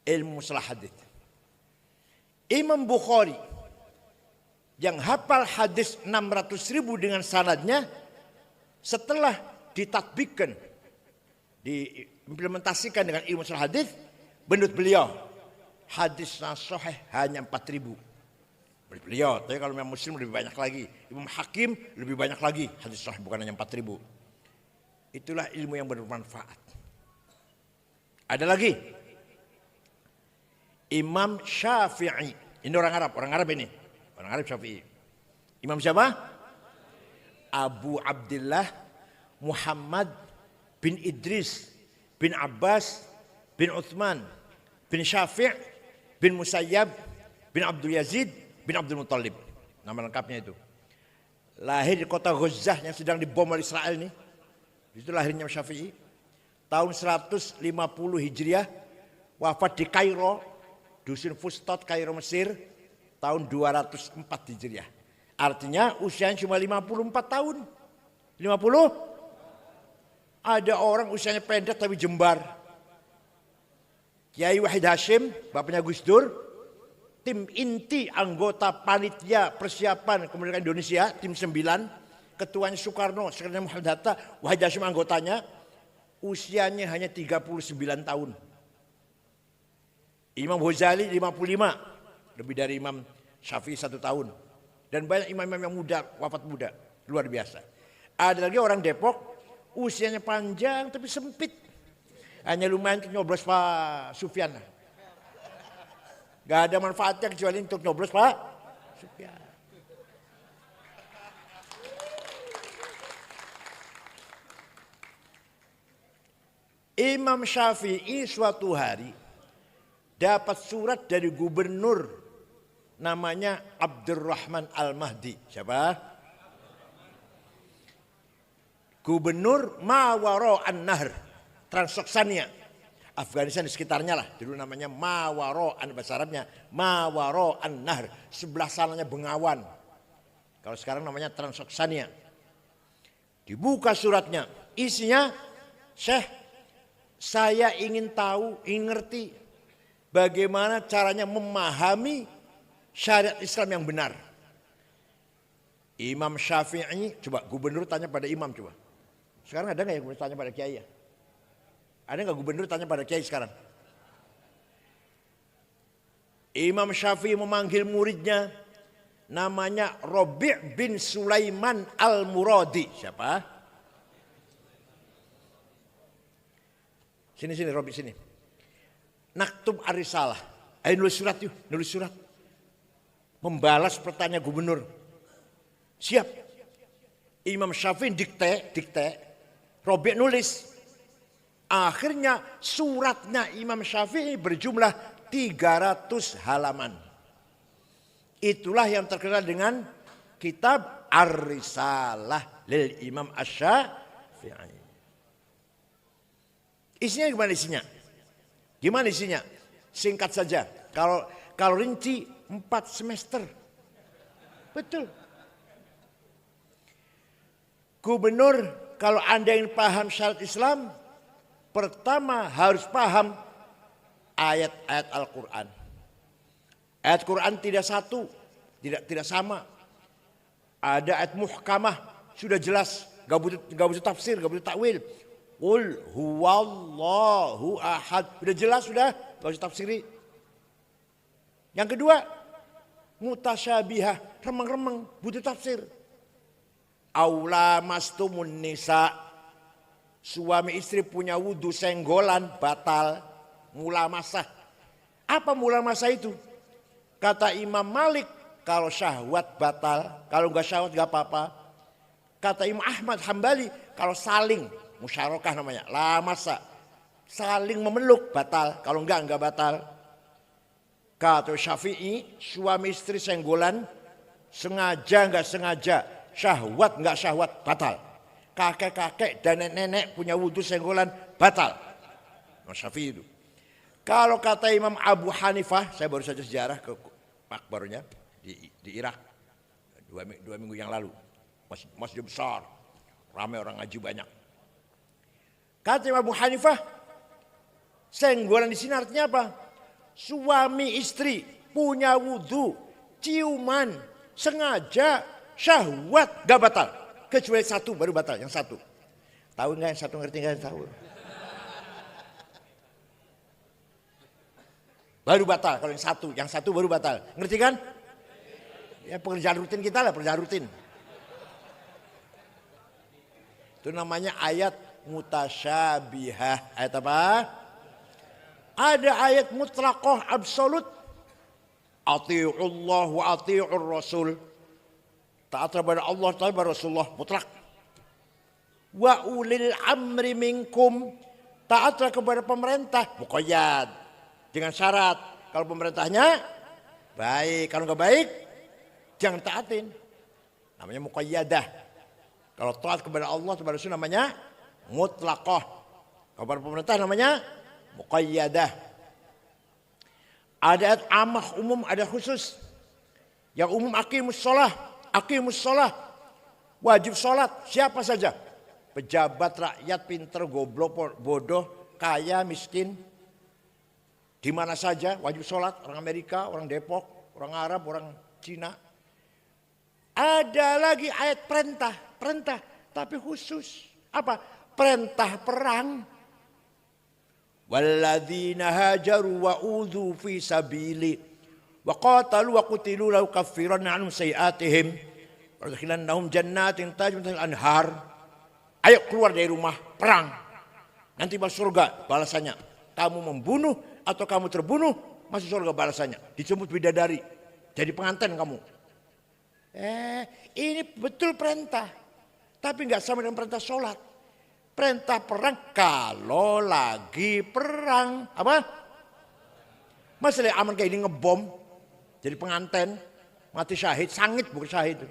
Ilmu mustalah hadits. Imam Bukhari yang hafal hadis 600.000 dengan sanadnya, setelah ditatbikkan, diimplementasikan dengan ilmu hadis, menurut beliau hadis sahih hanya 4.000. Menurut beliau, tapi kalau Imam Muslim lebih banyak lagi, Imam Hakim lebih banyak lagi hadis sahih, bukan hanya 4.000. Itulah ilmu yang bermanfaat. Ada lagi Imam Syafi'i. Ini orang Arab ini. Orang Arab Syafi'i. Imam siapa? Abu Abdullah Muhammad bin Idris bin Abbas bin Uthman bin Syafi' bin Musayyab bin Abdul Yazid bin Abdul Muttalib. Nama lengkapnya itu. Lahir di kota Gaza yang sedang dibom oleh Israel ini. Itu lahirnya Syafi'i. Tahun 150 Hijriah. Wafat di Kairo. Dusun Fustot, Kairo, Mesir. Tahun 204 Hijriah. Artinya usianya cuma 54 tahun. 50? Ada orang usianya pendek tapi jembar. Kiai Wahid Hashim, bapaknya Gus Dur, tim inti anggota panitia persiapan kemerdekaan Indonesia, tim 9, ketuanya Soekarno, sekretarisnya Muhammad Hatta, Wahid Hashim anggotanya, usianya hanya 39 tahun. Imam Ghazali 55, lebih dari Imam Syafi'i 1 tahun. Dan banyak imam-imam yang muda, wafat muda, luar biasa. Ada lagi orang Depok, usianya panjang tapi sempit. Hanya lumayan untuk nyoblos Pak Sufyan. Gak ada manfaatnya kecuali untuk nyoblos Pak Sufyan. Imam Syafi'i suatu hari dapat surat dari gubernur namanya Abdurrahman Al-Mahdi. Siapa? Gubernur Mawaro An-Nahr, Transoksania. Afghanistan di sekitarnya lah. Dulu namanya Mawaro, bahasa Arabnya Mawaro An-Nahr. Sebelah sananya Bengawan. Kalau sekarang namanya Transoksania. Dibuka suratnya. Isinya, Syekh, saya ingin tahu, ingin ngerti bagaimana caranya memahami syariat Islam yang benar. Imam Syafi'i, coba gubernur tanya pada imam coba. Sekarang ada nggak yang gubernur tanya pada kiai ya? Ada nggak gubernur tanya pada kiai sekarang? Imam Syafi'i memanggil muridnya, namanya Rabi' bin Sulaiman Al-Muradi. Siapa? Sini Rabi' sini. Naktub Ar-Risalah. Ayo nulis surat yuk, nulis surat. Membalas pertanyaan gubernur. Siap. Imam Syafi'i dikte. Rabi' nulis. Akhirnya suratnya Imam Syafi'i berjumlah 300 halaman. Itulah yang terkenal dengan kitab Ar-Risalah lil Imam Asy-Syafi'i. Isinya gimana isinya? Singkat saja. Kalau rinci 4 semester. Betul. Gubernur, kalau Anda ingin paham syariat Islam, pertama harus paham ayat-ayat Al-Quran. Ayat Quran tidak satu, tidak sama. Ada ayat muhkamah, sudah jelas, gak butuh tafsir, gak butuh takwil. Qul huwallahu ahad, sudah jelas, sudah gak usah tafsiri. Yang kedua, mutasyabihah, remeng-remeng, butuh tafsir. Aula mastumun nisa, suami istri punya wudu senggolan batal, mulamasah. Apa mulamasah itu? Kata Imam Malik, kalau syahwat batal, kalau enggak syahwat enggak apa-apa. Kata Imam Ahmad Hambali, kalau saling, musyarakah namanya, lamasa, saling memeluk batal, kalau enggak batal. Kata Syafi'i, suami istri senggolan, sengaja enggak sengaja, syahwat enggak syahwat, batal. Kakek-kakek dan nenek-nenek punya wudu senggolan, batal. Imam Syafi'i itu. Kalau kata Imam Abu Hanifah, saya baru saja sejarah ke makbarnya di Irak 2 minggu yang lalu. Masjid besar, ramai orang ngaji banyak. Kata Imam Abu Hanifah, senggolan di sini artinya apa? Suami istri punya wudu, ciuman, sengaja syahwat gak batal. Kecuali satu baru batal, yang satu. Tahu nggak yang satu, ngerti nggak yang tahu? Baru batal kalau yang satu baru batal. Ngerti kan? Ya pekerjaan rutin kita lah, pekerjaan rutin. Itu namanya ayat mutasyabihah. Ayat apa? Ada ayat mutlaqah absolut. Ati'ullah wa ati'ur rasul. Taat kepada Allah, taat kepada Rasulullah, mutlak. Wa ulil amri minkum. Taat kepada pemerintah, muqayyad. Dengan syarat, kalau pemerintahnya baik, kalau nggak baik, jangan taatin. Namanya muqayyadah. Kalau taat kepada Allah, kepada Rasul namanya mutlaqah. Kepada pemerintah namanya muqayyadah. Ada amah umum, ada khusus. Yang umum aqimus shalah. Wajib sholat siapa saja. Pejabat, rakyat, pinter, goblok, bodoh, kaya, miskin. Di mana saja wajib sholat. Orang Amerika, orang Depok, orang Arab, orang Cina. Ada lagi ayat perintah tapi khusus. Apa? Perintah perang. Walladzina hajaru wa udzu fi sabili wa qatalu wa qutilu la ukaffiranna 'anhum sayi'atihim wa adkhilannahum jannatin tajri min tahtiha al-anhar. Ayo keluar dari rumah perang. Nanti masuk surga balasannya. Kamu membunuh atau kamu terbunuh, masuk surga balasannya. Dijemput bidadari. Jadi pengantin kamu. Ini betul perintah. Tapi enggak sama dengan perintah sholat. Perintah perang kalau lagi perang. Apa? Masalah aman kayak ini ngebom. Jadi pengantin. Mati syahid. Sangit bukan syahid.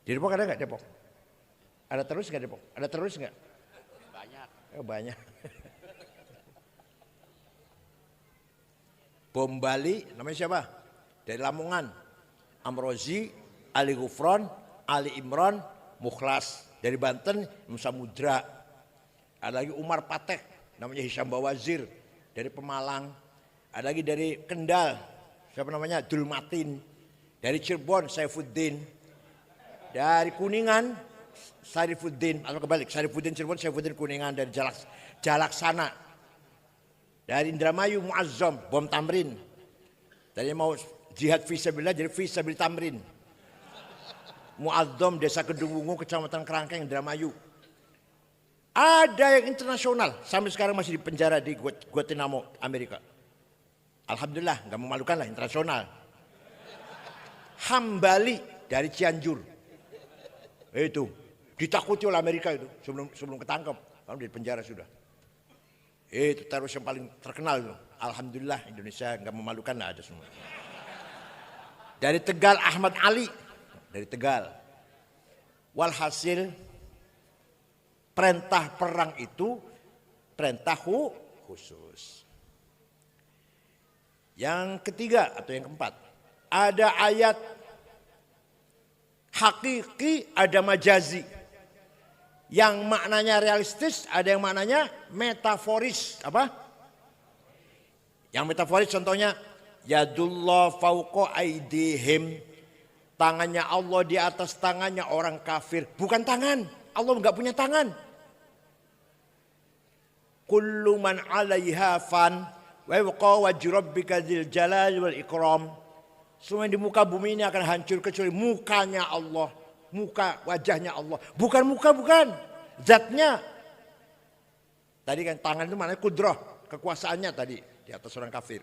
Di Depok ada enggak Depok? Ada terus enggak Depok? Ada terus enggak? Banyak. Banyak. Bom Bali namanya siapa? Dari Lamongan. Amrozi, Ali Gufron, Ali Imron, Mukhlas. Dari Banten, Samudra. Ada lagi Umar Patek, namanya Hisham Bawazir. Dari Pemalang. Ada lagi dari Kendal, siapa namanya? Dulmatin. Dari Cirebon, Saifuddin. Dari Kuningan, Sarifuddin. Atau kebalik, Sarifuddin Cirebon, Saifuddin Kuningan. Dari Jalaksana. Dari Indramayu, Muazzam, Bom Tamrin. Tadi mau jihad fisabilillah, jadi fisabil Tamrin. Muazzam, Desa Kedungwungu, Kecamatan Kerangkeng, Indramayu. Ada yang internasional, sampai sekarang masih di penjara di Guantanamo, Amerika. Alhamdulillah, nggak memalukan lah, internasional. Hambali dari Cianjur. Itu ditakuti oleh Amerika itu sebelum ketangkep, kalau di penjara sudah. Itu teroris yang paling terkenal itu. Alhamdulillah Indonesia nggak memalukan, lah ada semua. Dari Tegal Ahmad Ali dari Tegal. Walhasil perintah perang itu perintah khusus. Yang ketiga atau yang keempat, ada ayat hakiki, ada majazi. Yang maknanya realistis, ada yang maknanya metaforis. Apa? Yang metaforis contohnya, yadullah fauqa aidihim. Tangannya Allah di atas tangannya orang kafir. Bukan tangan. Allah enggak punya tangan. Kullu man 'alaiha fan wa yabqa wajhu rabbika dzil jalali wal ikram. Semua yang di muka bumi ini akan hancur kecuali mukanya Allah. Muka, wajahnya Allah. Bukan muka, bukan. Zatnya. Tadi kan tangan itu maknanya kudrah. Kekuasaannya tadi di atas orang kafir.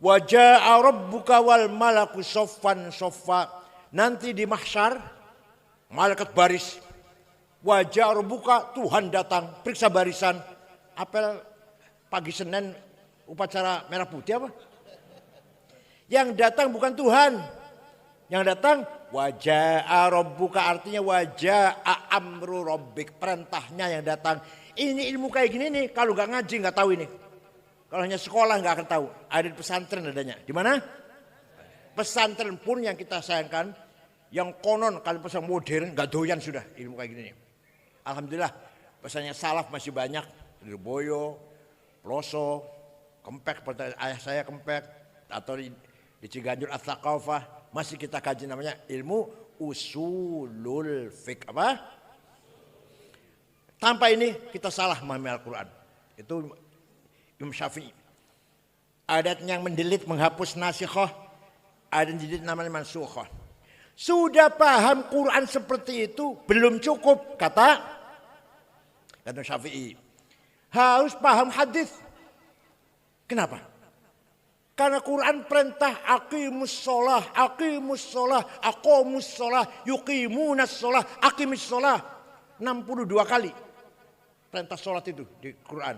Waja'a rabbuka wal malaku soffan soffa. Nanti di mahsyar, malaikat baris. Waja'a rabbuka, Tuhan datang, periksa barisan. Apel pagi Senin upacara merah putih apa? Yang datang bukan Tuhan. Yang datang waja'a rabbuka, artinya waja'a amru rabbik, perintahnya yang datang. Ini ilmu kayak gini nih, kalau nggak ngaji nggak tahu ini. Kalau hanya sekolah nggak akan tahu. Ada di pesantren adanya. Di mana? Pesantren pun yang kita sayangkan, yang konon kalau pesantren modern nggak doyan sudah ilmu kayak gini nih. Alhamdulillah pesantren salaf masih banyak. Lirboyo, Ploso, Kempek, ayah saya Kempek, atau di Ciganjur Ats-Tsaqafah masih kita kaji namanya ilmu usulul fiqh apa? Tanpa ini kita salah memahami Al-Quran. Itu Imam Syafi'i. Ada yang mendelit menghapus nasikhah, ada yang mendelit namanya mansukhah. Sudah paham Quran seperti itu belum cukup kata Syafi'i. Harus paham hadis. Kenapa? Karena Quran perintah aqimus sholah, aqomus sholah, yuqimunas sholah, aqimis sholah. 62 kali perintah sholat itu di Quran.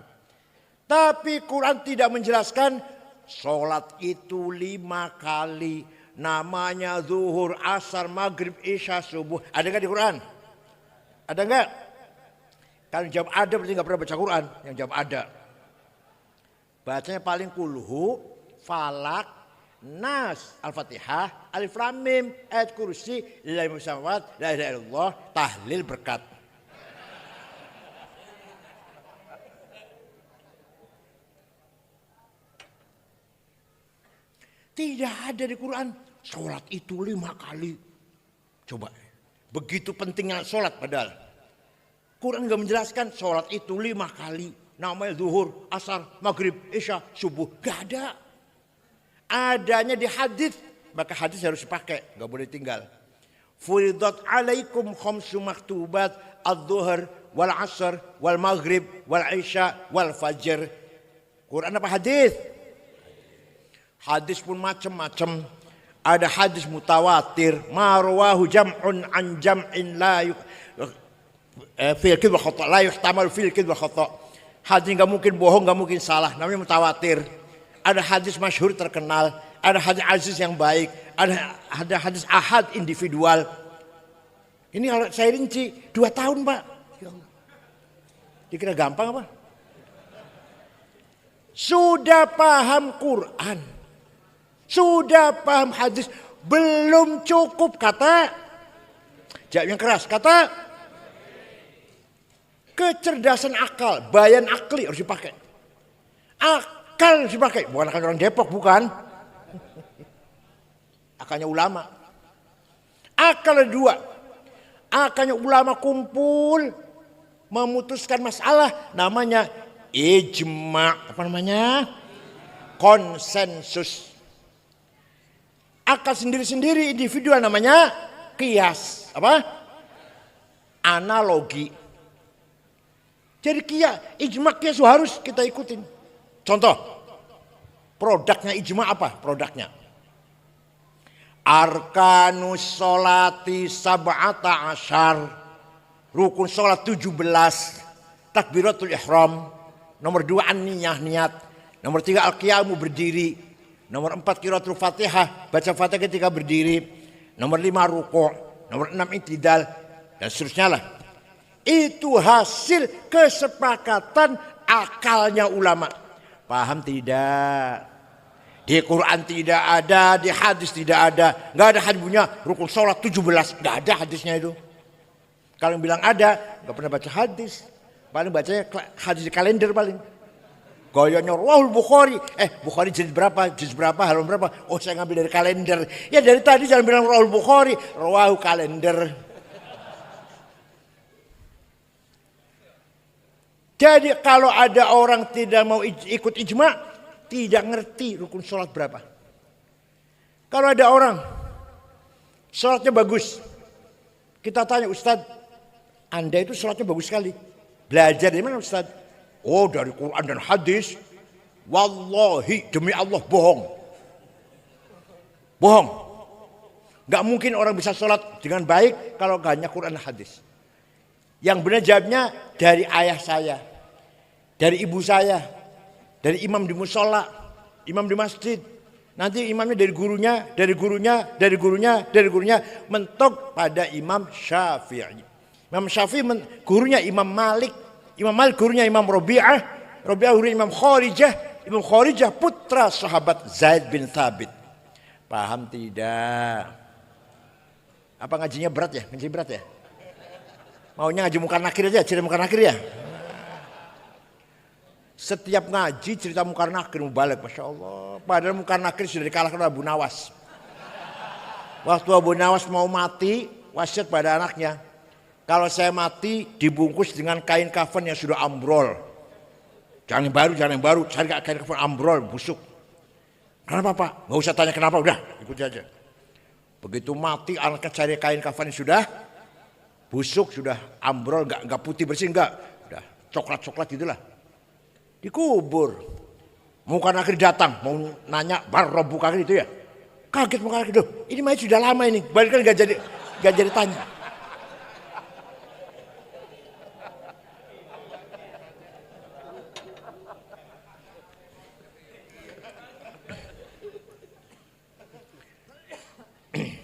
Tapi Quran tidak menjelaskan sholat itu 5 kali. Namanya zuhur, asar, maghrib, isya, subuh. Ada nggak di Quran? Ada nggak? Kalau jawab ada berarti nggak pernah baca Quran. Yang jawab ada. Bacanya paling kulhu, falak, nas, al-fatihah, alif lam mim, ayat kursi, lillahi musawat, la ilaha illallah, tahlil berkat. Tidak ada di Quran. Sholat itu 5 kali. Coba. Begitu pentingnya sholat padahal. Quran enggak menjelaskan sholat itu 5 kali. Namanya zuhur, asar, maghrib, isya, subuh. Gak ada. Adanya di hadis. Maka hadis harus dipakai. Gak boleh tinggal. Furidat alaikum khamsu maktubat. Ad-zuhur, wal asar, wal maghrib, wal isya, wal fajr. Quran apa hadis? Hadis pun macam-macam. Ada hadis mutawatir, marwahu jam'un an jam'in la fil kidwa khata, la yuhtamal fil kidwa khata. Hadis enggak mungkin bohong, enggak mungkin salah, namanya mutawatir. Ada hadis masyhur terkenal, ada hadis aziz yang baik, ada hadis ahad individual. Ini kalau saya rinci 2 tahun, Pak. Dikira gampang apa? Sudah paham Quran. Sudah paham hadis, belum cukup kata. Jawab yang keras, kata kecerdasan akal, bayan akli harus dipakai. Akal harus dipakai, bukan akal orang Depok, bukan. Akalnya ulama. Akal ada 2. Akalnya ulama kumpul memutuskan masalah, namanya ijma. Apa namanya? Konsensus. Akal sendiri-sendiri individual namanya qiyas. Apa? Analogi. Jadi ijma qiyas harus kita ikutin. Contoh. Produknya ijma apa? Produknya. Arkanus sholati sab'ata asyar. Rukun sholat 17. Takbiratul ihram. Nomor 2 an-niyah, niat. Nomor 3 al-qiyamu berdiri. Nomor 4 qiraatul Fatihah, baca Fatihah ketika berdiri. Nomor 5 ruku', nomor 6 i'tidal dan seterusnya lah. Itu hasil kesepakatan akalnya ulama. Paham tidak? Di Quran tidak ada, di hadis tidak ada. Enggak ada hadis punya rukun sholat 17, enggak ada hadisnya itu. Kalau yang bilang ada, enggak pernah baca hadis. Paling bacanya hadis di kalender paling. Gayanya Rawahul Bukhari. Bukhari juz berapa, halaman berapa? Oh, saya ngambil dari kalender. Ya dari tadi jangan bilang Rawahul Bukhari, Rawahul kalender. Jadi kalau ada orang tidak mau ikut ijma, tidak ngerti rukun sholat berapa. Kalau ada orang sholatnya bagus, kita tanya, Ustadz, Anda itu sholatnya bagus sekali. Belajar dari mana, Ustadz? Oh, dari Quran dan hadis. Wallahi, demi Allah, bohong. Bohong. Gak mungkin orang bisa sholat dengan baik kalau gak hanya Quran dan hadis. Yang benar jawabnya dari ayah saya, dari ibu saya, dari imam di musola, imam di masjid. Nanti imamnya dari gurunya, mentok pada Imam Syafi'i. Imam Syafi'i gurunya Imam Malik. Imam Malik gurunya Imam Rabi'ah gurunya Imam Kharijah putra sahabat Zaid bin Thabit. Paham tidak? Apa ngajinya berat ya? Ngaji berat ya? Maunya ngaji muka nakir aja, cerita muka nakir ya? Setiap ngaji cerita Munkar Nakir balik, Masya Allah. Padahal Munkar Nakir sudah dikalahkan oleh Abu Nawas. Waktu Abu Nawas mau mati, wasiat pada anaknya. Kalau saya mati dibungkus dengan kain kafan yang sudah ambrol. Jangan yang baru, cari kain kafan ambrol, busuk. Kenapa Pak? Nggak usah tanya kenapa, udah ikuti aja. Begitu mati anaknya cari kain kafan yang sudah busuk, sudah ambrol, nggak putih bersih, nggak. Udah coklat-coklat gitulah. Dikubur. Munkar Nakir datang mau nanya bar robu kaki itu ya. Kaget Munkar Nakir, ini mayat sudah lama ini. Balik kan gak jadi tanya.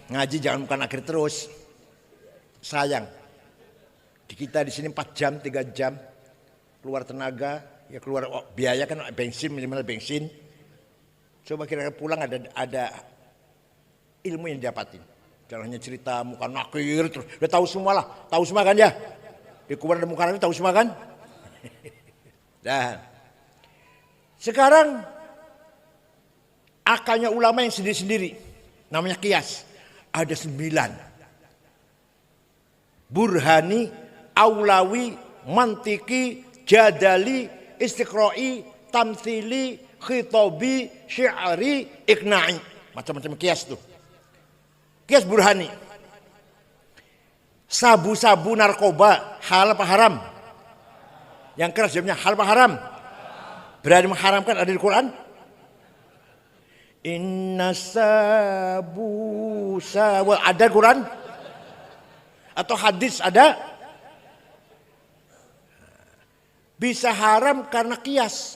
Ngaji jangan Munkar Nakir terus. Sayang. Di kita di sini 4 jam, 3 jam keluar tenaga. Ya keluar biaya kan bensin, minimal bensin. Coba kira-kira pulang ada ilmu yang didapatin. Jangan hanya cerita Munkar Nakir terus. Udah tahu semua lah, tahu semua kan ya. Di kuburan ada Munkar Nakir tahu semua kan. Nah, sekarang akalnya ulama yang sendiri-sendiri, namanya kias. Ada 9. Burhani, Aulawi, Mantiki, Jadali, Istiqra'i, Tamthili, Khitabi, Syi'ari, Iqna'i. Macam-macam kias tuh. Kias burhani. Sabu-sabu narkoba halal apa haram? Yang keras jawabnya halal apa haram? Berani mengharamkan ada di Quran? Inna sabu ada Quran? Atau hadis ada? Bisa haram karena kias.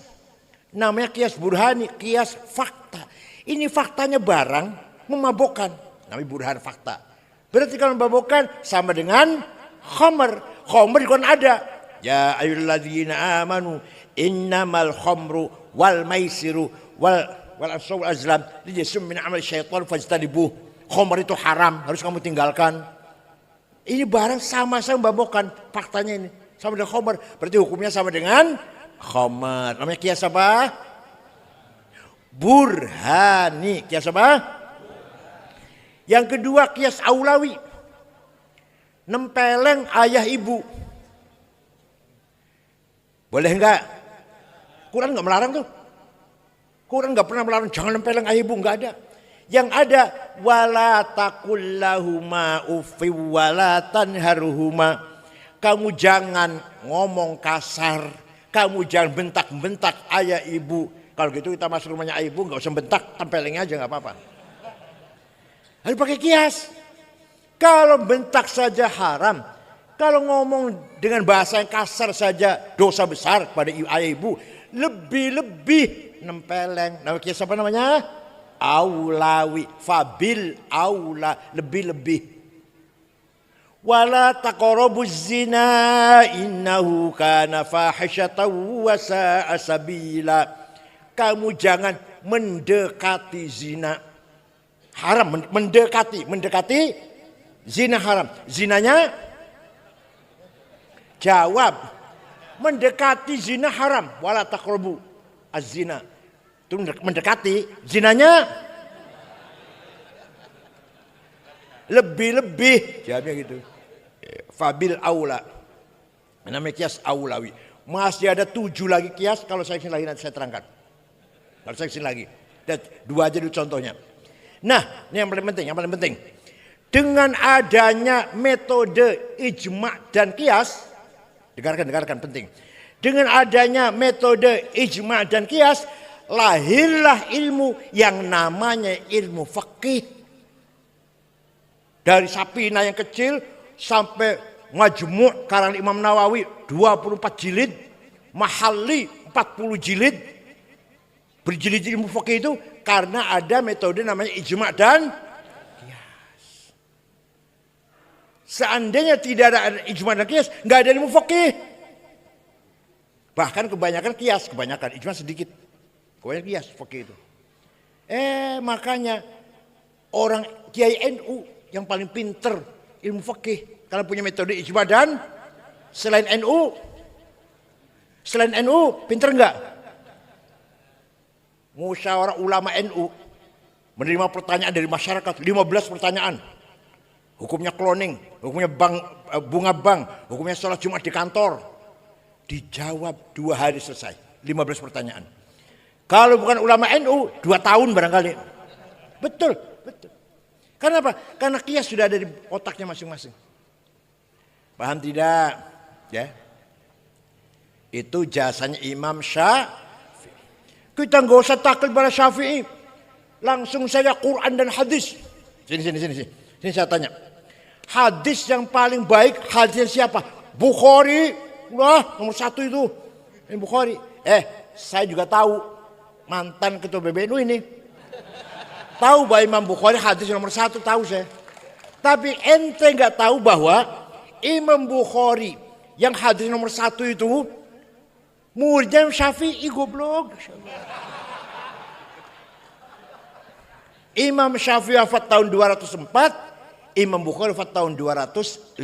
Namanya kias burhani, kias fakta. Ini faktanya barang memabukkan. Namanya burhan fakta. Berarti kalau memabukkan sama dengan khamr. Khamr kan ada. Ya ayyuhalladzina amanu innamal khamru wal maisiru wal ansab wal azlam rijsun min amal syaitan fajtanibuh. Khamr itu haram, harus kamu tinggalkan. Ini barang sama-sama memabukkan. Faktanya ini sama dengan khamr, berarti hukumnya sama dengan khamr. Namanya kias apa? Burhani. Kias apa? Yang kedua kias aulawi. Nempeleng ayah ibu. Boleh enggak? Quran enggak melarang tuh. Quran enggak pernah melarang jangan nempeleng ayah ibu, enggak ada. Yang ada wala taqul lahuma uffi wala tanharhuma. Kamu jangan ngomong kasar, kamu jangan bentak-bentak ayah ibu. Kalau gitu kita masuk rumahnya ayah ibu nggak usah bentak, tempelengnya aja nggak apa-apa. Harus pakai kias. Kalau bentak saja haram, kalau ngomong dengan bahasa yang kasar saja dosa besar pada ayah ibu, lebih-lebih nempeleng. Nah, kias apa namanya? Aulawi, fabil aula, lebih-lebih. Wala taqrabuz zina innahu kana fahisyatan wa sa'a sabila. Kamu jangan mendekati zina. Haram mendekati zina haram. Zinanya jawab. Mendekati zina haram. Wala taqrabu az-zina. Itu mendekati, zinanya lebih-lebih. Jawabnya gitu. Fabil aula. Namanya kias aulawi. Masih ada 7 lagi kias. Kalau saya kesini lagi nanti saya terangkan. Kalau saya kesini lagi. Dan 2 aja dulu contohnya. Nah, ini yang paling penting. Dengan adanya metode ijma' dan kias. Dengarkan penting. Dengan adanya metode ijma' dan kias. Lahirlah ilmu yang namanya ilmu fikih. Dari Sapina yang kecil sampai Majmu' karangan Imam Nawawi 24 jilid, Mahalli 40 jilid. Berjilid ilmu fikih itu karena ada metode namanya ijma' dan qiyas. Seandainya tidak ada ijma' dan qiyas, enggak ada ilmu fikih. Bahkan kebanyakan qiyas, ijma' sedikit. Kebanyakan qiyas fikih itu. Makanya orang Kiai NU yang paling pinter ilmu fikih karena punya metode ijma' dan selain NU Selain NU, pinter enggak? Musyawarah ulama NU menerima pertanyaan dari masyarakat, 15 pertanyaan. Hukumnya cloning, hukumnya bunga bank, hukumnya sholat Jumat di kantor. Dijawab 2 hari selesai, 15 pertanyaan. Kalau bukan ulama NU, 2 tahun barangkali. Betul. Karena apa? Karena kias sudah ada di otaknya masing-masing. Paham tidak? Ya. Itu jasanya Imam Syafi'i. Kita nggak usah taklid pada Syafi'i. Langsung saja Quran dan hadis. Sini saya tanya. Hadis yang paling baik hadisnya siapa? Bukhari. Wah, nomor 1 itu. Ini Bukhari. Saya juga tahu mantan ketua PBNU ini. Tahu bahwa Imam Bukhari hadis nomor 1, tahu saya. Tapi ente nggak tahu bahwa Imam Bukhari yang hadis nomor 1 itu muridnya Syafi'i, goblok. Imam Syafi'i wafat tahun 204, Imam Bukhari wafat tahun 256.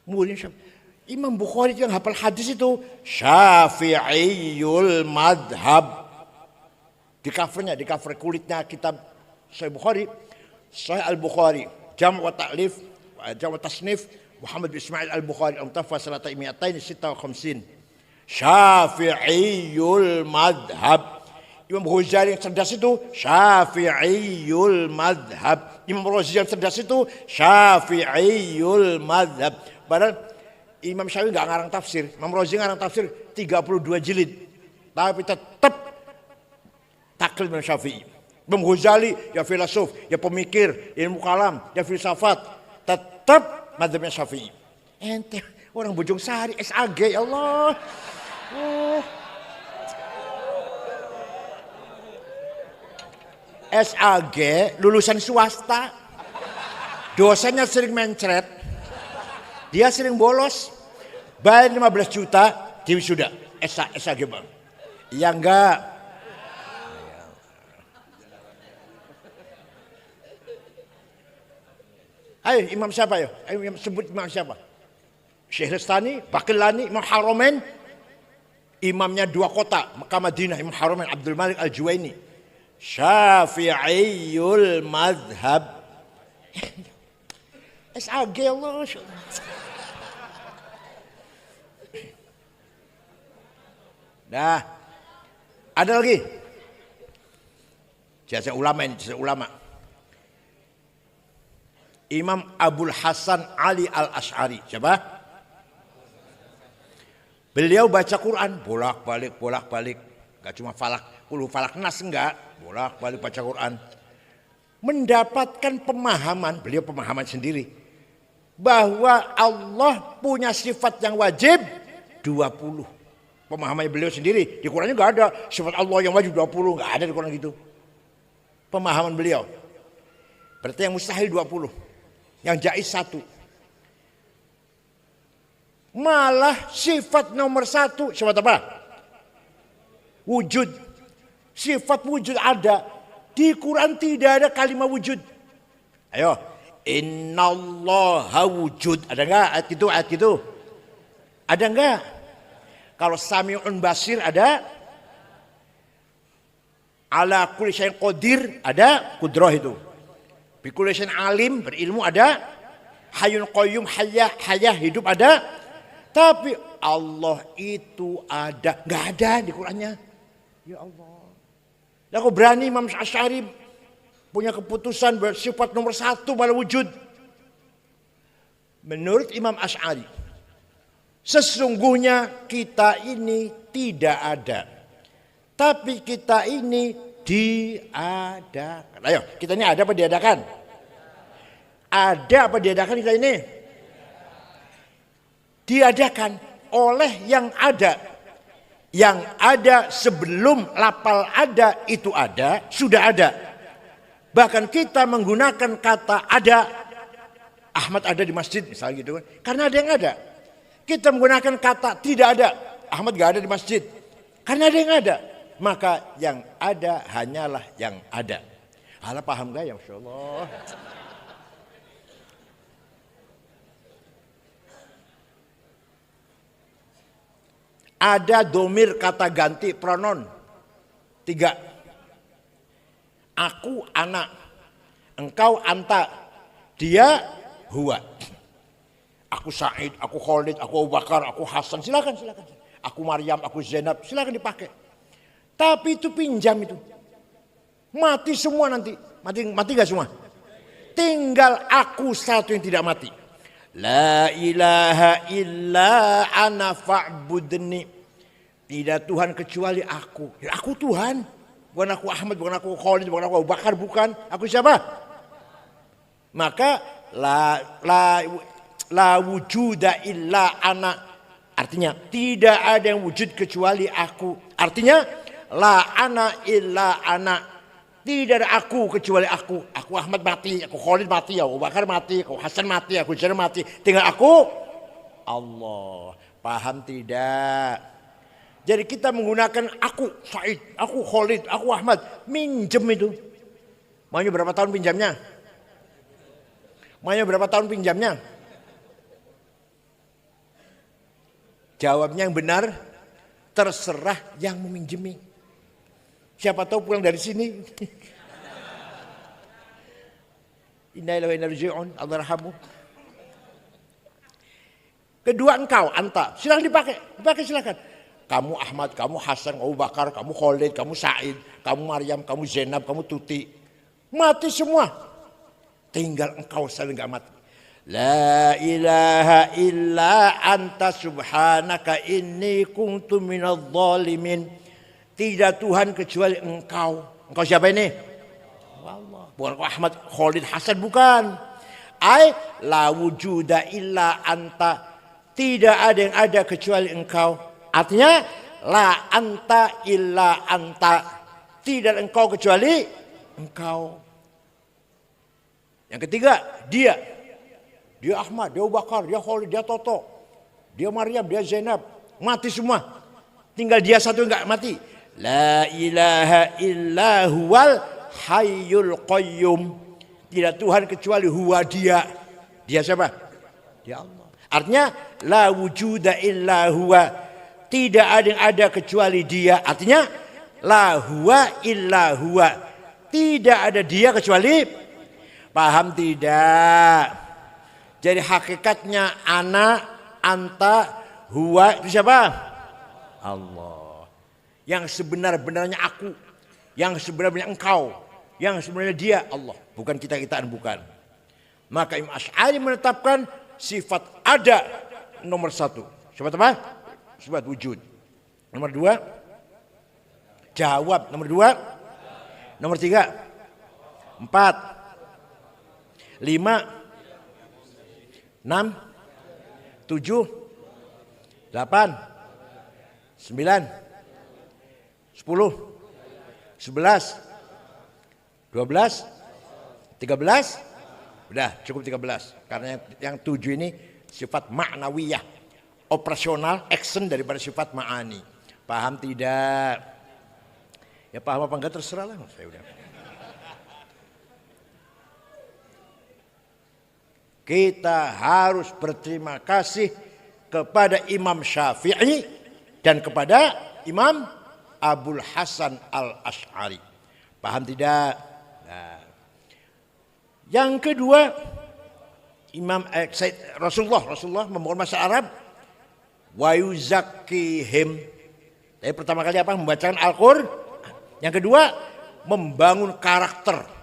Muridnya Syafi'i. Imam Bukhari yang hafal hadis itu Syafi'iyul madhab. Di cover kulitnya kitab Sahih Bukhari, Sahih Al-Bukhari, Jam' wa Ta'lif, Jam' wa Tasnif, Muhammad bin Ismail Al-Bukhari, Al-Mutawaffa sanata 256. Syafi'iyul madhab. Imam Ghazali yang cerdas itu Syafi'iyul madhab. Imam Razi yang cerdas itu Syafi'iyul madhab. Padahal Imam Syafi'i nggak ngarang tafsir, Imam Razi ngarang tafsir 32 jilid. Tapi tetap taklid Imam Syafi'i. Imam Ghazali ya filosof, ya pemikir, ilmu kalam, ya filsafat, tetap madzhabnya Syafi'i. Ente orang Bojong Sari, SAG, ya Allah. SAG lulusan swasta, dosennya sering mencret, dia sering bolos, bayar 15 juta, dia sudah SAG bang. Ya enggak. Ayo imam siapa ya? Ayo sebut imam siapa? Syehristani, Baqillani, Imam Haramain. Imamnya 2 kota, Mekah Madinah, Imam Haramain, Abdul Malik Al-Juwaini. Syafi'iyul madhab. SAG Allah. Nah, ada lagi. Jasa ulama ini, jasa ulama. Imam Abul Hasan Ali Al-Asy'ari. Siapa? Beliau baca Quran bolak-balik. Gak cuma falak nas, enggak. Bolak-balik baca Quran. Mendapatkan pemahaman, beliau pemahaman sendiri. Bahwa Allah punya sifat yang wajib 20. Pemahamannya beliau sendiri. Di Qurannya enggak ada sifat Allah yang wajib 20. Enggak ada di Quran gitu. Pemahaman beliau. Berarti yang mustahil 20. Yang jaiz 1. Malah sifat nomor 1, sifat apa? Wujud. Sifat wujud ada. Di Quran tidak ada kalimat wujud. Ayo. Innallaha wujud. Ada enggak ayat itu? Ada enggak? Kalau Sami'un Basir ada. Ala kulli syai'in qadir ada, kudrah itu. Bikulli syai'in alim, berilmu ada. Hayyun qayyum, hayah hidup ada. Tapi Allah itu ada, enggak ada di Qur'annya. Ya Allah. Lah kok berani Imam Asy'ari punya keputusan bersifat nomor 1 malah wujud. Menurut Imam Asy'ari, sesungguhnya kita ini tidak ada. Tapi kita ini diadakan. Ayo, kita ini ada apa diadakan? Ada apa diadakan kita ini? Diadakan oleh yang ada. Yang ada sebelum lapal ada itu ada, sudah ada. Bahkan kita menggunakan kata ada. Ahmad ada di masjid misalnya gitu kan. Karena ada yang ada. Kita menggunakan kata tidak ada. Ahmad gak ada di masjid. Karena ada yang ada. Maka yang ada hanyalah yang ada. Hala paham gak ya? Masya Allah. Ada domir kata ganti pronoun. 3. Aku anak, engkau anta, dia huwa. Aku Said, aku Khalid, aku Abu Bakar, aku Hasan, silakan. Aku Maryam, aku Zainab, silakan dipakai. Tapi itu pinjam itu. Mati semua nanti. Mati gak semua? Tinggal aku satu yang tidak mati. La ilaha illa ana fa'budni. Tidak Tuhan kecuali aku. Ya, aku Tuhan. Bukan aku Ahmad, bukan aku Khalid, bukan aku Abu Bakar, bukan. Aku siapa? Maka la wujuda illa ana. Artinya tidak ada yang wujud kecuali aku. Artinya la ana illa ana. Tidak ada aku kecuali aku. Aku Ahmad mati, aku Khalid mati, aku Abu Bakar mati, aku Hasan mati, aku Zainab mati. Tinggal aku Allah. Paham tidak? Jadi kita menggunakan aku Said, aku Khalid, aku Ahmad. Minjem itu. Maunya berapa tahun pinjamnya? Maunya berapa tahun pinjamnya? Jawabnya yang benar, terserah yang meminjemi. Siapa tahu pulang dari sini. Inna lillahi wa inna ilaihi raji'un. Allah rahmu. Kedua engkau, anta. Silakan dipakai silakan. Kamu Ahmad, kamu Hasan, kamu Bakar, kamu Khalid, kamu Said, kamu Maryam, kamu Zainab, kamu Tuti. Mati semua. Tinggal engkau saja enggak mati. La ilaha illa anta subhanaka inni kuntu minadh dhalimin. Tidak Tuhan kecuali engkau. Engkau siapa ini? Allah. Bukan Ahmad, Khalid, Hasan, bukan. La wujuda illa anta. Tidak ada yang ada kecuali engkau. Artinya la anta illa anta. Tidak engkau kecuali engkau. Yang ketiga, dia Ahmad, dia Abu Bakar, dia Khalid, dia Toto, dia Maryam, dia Zainab. Mati semua. Tinggal dia satu enggak mati. La ilaha illa huwal hayyul qayyum. Tidak Tuhan kecuali huwa dia. Dia siapa? Dia Allah. Artinya la wujuda illa huwa. Tidak ada yang ada kecuali dia. Artinya la huwa illa huwa. Tidak ada dia kecuali. Paham tidak? Jadi hakikatnya ana, anta, huwa itu siapa? Allah. Yang sebenar-benarnya aku. Yang sebenarnya engkau. Yang sebenarnya dia Allah. Bukan kita-kitaan, bukan. Maka Imam Asy'ari menetapkan sifat ada nomor 1. Sifat apa? Sifat wujud. Nomor 2. Jawab. Nomor 2. Nomor 3. 4. 5. 6. 7. 8. 9. 10. 11. 12. 13. Udah cukup 13. Karena yang 7 ini sifat ma'nawiyah. Operasional, action daripada sifat ma'ani. Paham tidak? Ya paham apa enggak terserah lah. Saya udah. Kita harus berterima kasih kepada Imam Syafi'i dan kepada Imam Abul Hasan Al-Asy'ari. Paham tidak? Nah. Yang kedua, Rasulullah membangun bahasa Arab wa yuzakkihim. Jadi pertama kali apa? Membacakan Al-Qur'an. Yang kedua, membangun karakter.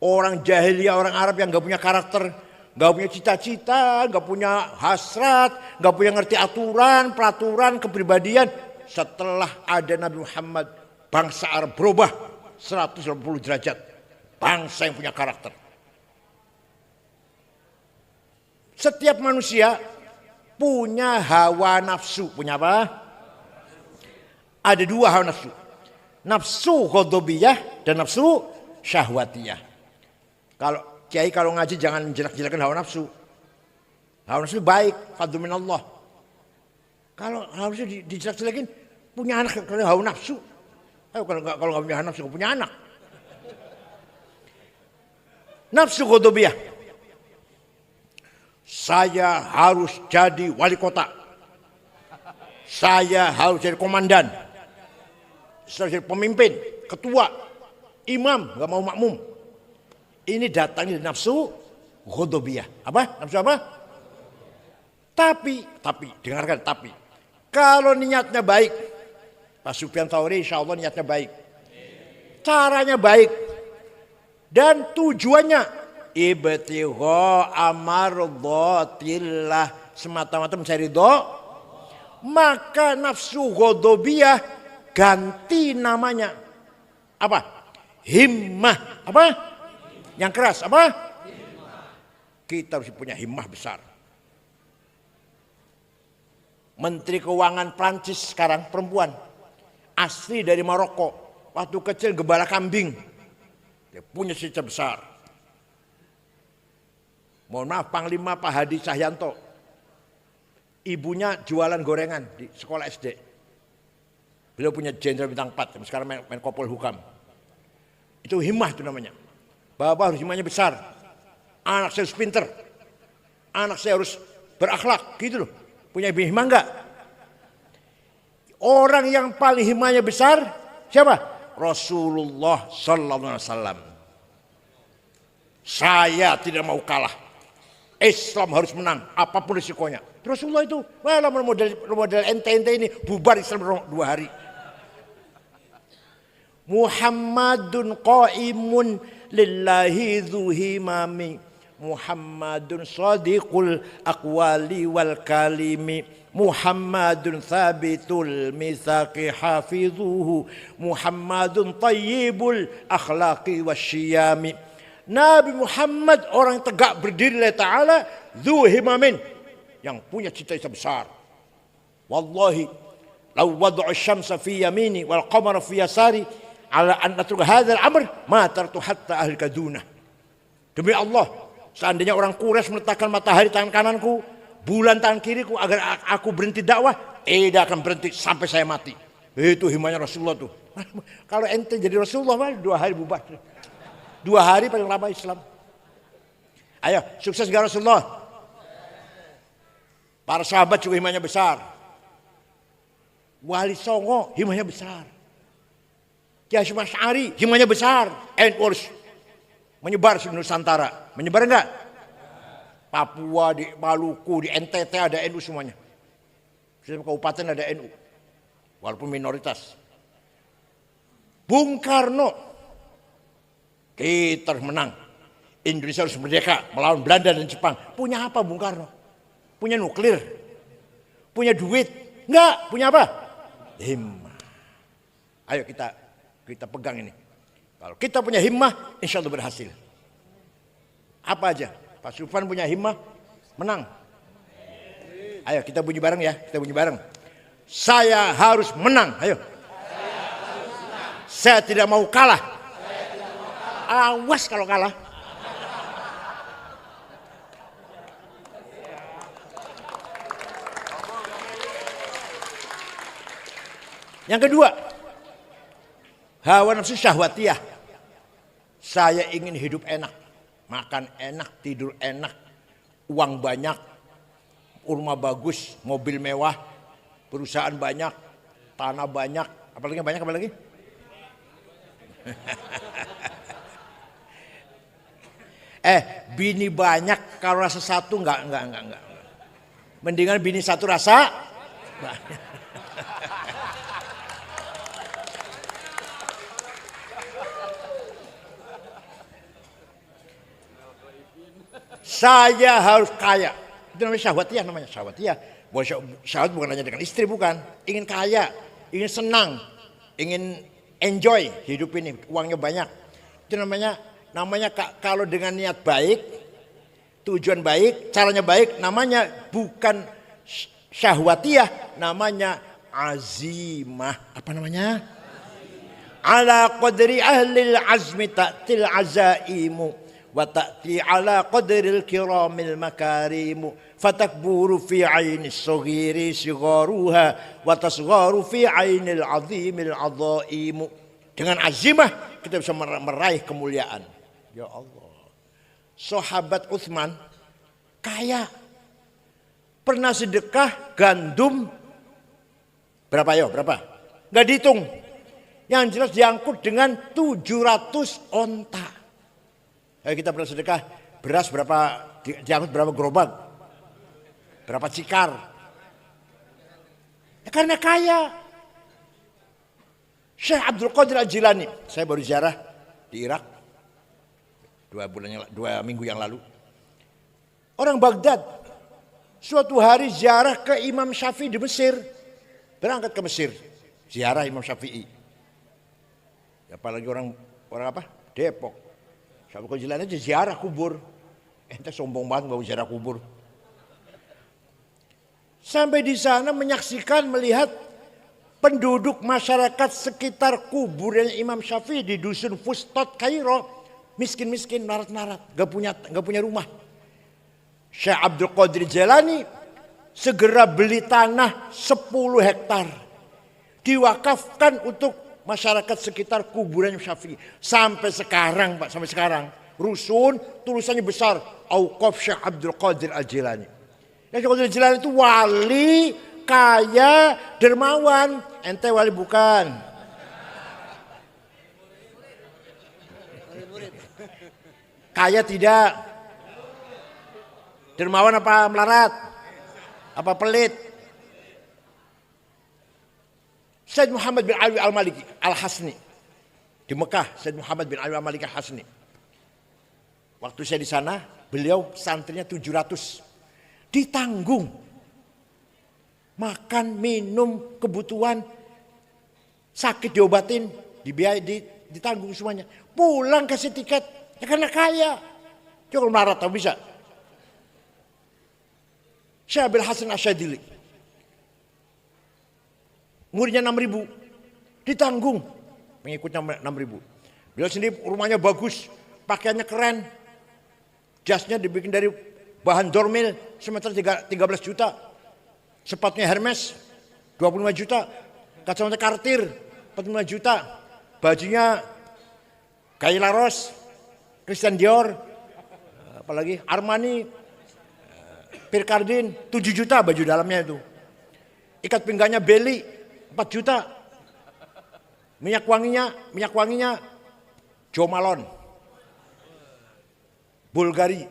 Orang jahiliyah, orang Arab yang gak punya karakter, gak punya cita-cita, gak punya hasrat, gak punya ngerti aturan, peraturan, kepribadian. Setelah ada Nabi Muhammad, bangsa Arab berubah 180 derajat. Bangsa yang punya karakter. Setiap manusia punya hawa nafsu. Punya apa? Ada 2 hawa nafsu. Nafsu ghadabiyah dan nafsu syahwatiyah. Kalau kiai kalau ngaji jangan jelek-jelekan hawa nafsu. Hawa nafsu baik, fadlu minallah. Kalau hawa nafsu dijelek-jelekin, punya anak kalau hawa nafsu. Kalau nggak punya anak nafsu, nggak punya anak. Nafsu ghadabiyah. Saya harus jadi wali kota. Saya harus jadi komandan, saya jadi pemimpin, ketua, imam, gak mau makmum. Ini datangnya dari nafsu ghadabiyah. Apa? Nafsu apa? Tapi, dengarkan tapi. Kalau niatnya baik, Pak Sufyan Tsauri insya Allah niatnya baik. Caranya baik. Dan tujuannya ibtigha amardhatillah, semata-mata mencari ridho, maka nafsu ghadabiyah ganti namanya apa? Himmah. Apa? Yang keras apa? Kita harus punya himmah besar. Menteri Keuangan Prancis sekarang perempuan, asli dari Maroko, waktu kecil gembala kambing. Dia punya cita besar. Mohon maaf, Panglima Pak Hadi Cahyanto, ibunya jualan gorengan di sekolah SD. Beliau punya jenderal bintang 4, sekarang Menko Polhukam. Itu himmah itu namanya. Bapak harus himmahnya besar. Anak saya harus pinter. Anak saya harus berakhlak, gitu loh. Punya himmah enggak? Orang yang paling himmahnya besar siapa? Rasulullah sallallahu alaihi wasallam. Saya tidak mau kalah. Islam harus menang, apapun risikonya. Rasulullah itu, malah model ente-ente ini bubar Islam 2 hari. Muhammadun qaimun lillahi dzuhimami. Muhammadun sadiqul aqwali wal kalimi. Muhammadun thabitul mitsaqi hafizuhu. Muhammadun tayyibul akhlaqi wasyiyami. Nabi Muhammad orang tegak berdiri lillahi ta'ala, dzuhimamin, yang punya cita-cita besar. Wallahi law wada'u syamsa fi yamini wal qamara fi yasari ala an atruka hadzal amr ma tartu hatta ahli kaduna. Demi Allah, seandainya orang Quraisy meletakkan matahari tangan kananku, bulan tangan kiriku agar aku berhenti dakwah, tidak akan berhenti sampai saya mati. Itu himmahnya Rasulullah tuh. Kalau ente jadi Rasulullah 2 hari bubar. 2 hari paling lama Islam. Ayo, sukses gak Rasulullah? Para sahabat juga himmahnya besar. Wali Songo himmahnya besar. Kiai Hasyim Asy'ari himmahnya besar. NU harus menyebar di Nusantara. Menyebar enggak? Papua, di Maluku, di NTT ada NU semuanya. Setiap kabupaten ada NU. Walaupun minoritas. Bung Karno, kita harus menang. Indonesia harus merdeka melawan Belanda dan Jepang. Punya apa Bung Karno? Punya nuklir? Punya duit? Enggak. Punya apa? Himmah. Ayo kita pegang ini. Kalau kita punya himmah, insya Allah berhasil. Apa aja? Pak Sufyan punya himmah, menang. Ayo kita bunyi bareng ya. Kita bunyi bareng. Saya harus menang. Ayo. Saya tidak mau kalah. Awas kalau kalah. Yang kedua, hawa nafsu syahwatiyah. Saya ingin hidup enak, makan enak, tidur enak, uang banyak, rumah bagus, mobil mewah, perusahaan banyak, tanah banyak, apalagi banyak apa lagi? Bini banyak kalau rasa satu enggak. Mendingan bini satu rasa banyak. Saya harus kaya. Itu namanya syahwatiyah, Syahwat bukan hanya dengan istri, bukan. Ingin kaya, ingin senang, ingin enjoy hidup ini, uangnya banyak. Itu namanya kalau dengan niat baik, tujuan baik, caranya baik, namanya bukan syahwatiyah, namanya azimah. Apa namanya? Ala qadri ahlil azmi ta'til azaimu wa ta'ti ala qadril kiramil makarimu fatakburu fi ainis saghiri sigharuha wa tasgharu fi ainil azimil azaimu. Dengan azimah kita bisa meraih kemuliaan. Ya Allah. Sahabat Utsman kaya. Pernah sedekah gandum Berapa yo? Berapa? Nggak dihitung. Yang jelas diangkut dengan 700 onta. Ayo kita bersedekah. Beras berapa? Diangkut berapa gerobak? Berapa cikar? Ya, karena kaya. Syekh Abdul Qadir Al-Jilani. Saya baru ziarah di Irak. 2 minggu yang lalu. Orang Baghdad. Suatu hari ziarah ke Imam Syafi'i di Mesir. Berangkat ke Mesir. Ziarah Imam Syafi'i. Apalagi orang apa? Depok. Syekh Abdul Qadir Al-Jilani aja ziarah kubur. Ente sombong banget mau ziarah kubur. Sampai di sana menyaksikan, melihat penduduk masyarakat sekitar kuburan Imam Syafi'i di dusun Fustot, Kairo. Miskin-miskin, narat-narat, gak punya rumah. Syekh Abdul Qadir Jilani segera beli tanah 10 hektar. Diwakafkan untuk masyarakat sekitar kuburan Syafi'i. Sampai sekarang Pak, sampai sekarang. Rusun tulisannya besar. Auqaf Syekh Abdul Qadir Al-Jilani. Syekh Abdul Qadir Al-Jilani itu wali, kaya, dermawan. Ente wali bukan? Kaya tidak? Dermawan apa melarat? Apa pelit? Sayyid Muhammad bin Ali Al-Maliki Al-Hasni di Mekah. Sayyid Muhammad bin Ali Al-Maliki Al-Hasni. Waktu saya di sana, beliau santrinya 700. Ditanggung. Makan, minum, kebutuhan, sakit diobatin, dibiayai, ditanggung semuanya. Pulang kasih tiket, ya karena kaya. Coba melarat tahu bisa. Syekh Abil Hasan Asyadili. Muridnya 6.000. Ditanggung. Pengikutnya 6.000. Beliau sendiri rumahnya bagus. Pakaiannya keren. Jasnya dibikin dari bahan dormil. Semeter 13 juta. Sepatunya Hermes 25 juta. Kacamata Cartier 45 juta. Bajunya Kayla Ross, Christian Dior, apalagi Armani, Pierre Cardin 7 juta baju dalamnya itu. Ikat pinggangnya Belly 4 juta. Minyak wanginya Jo Malone. Bulgari.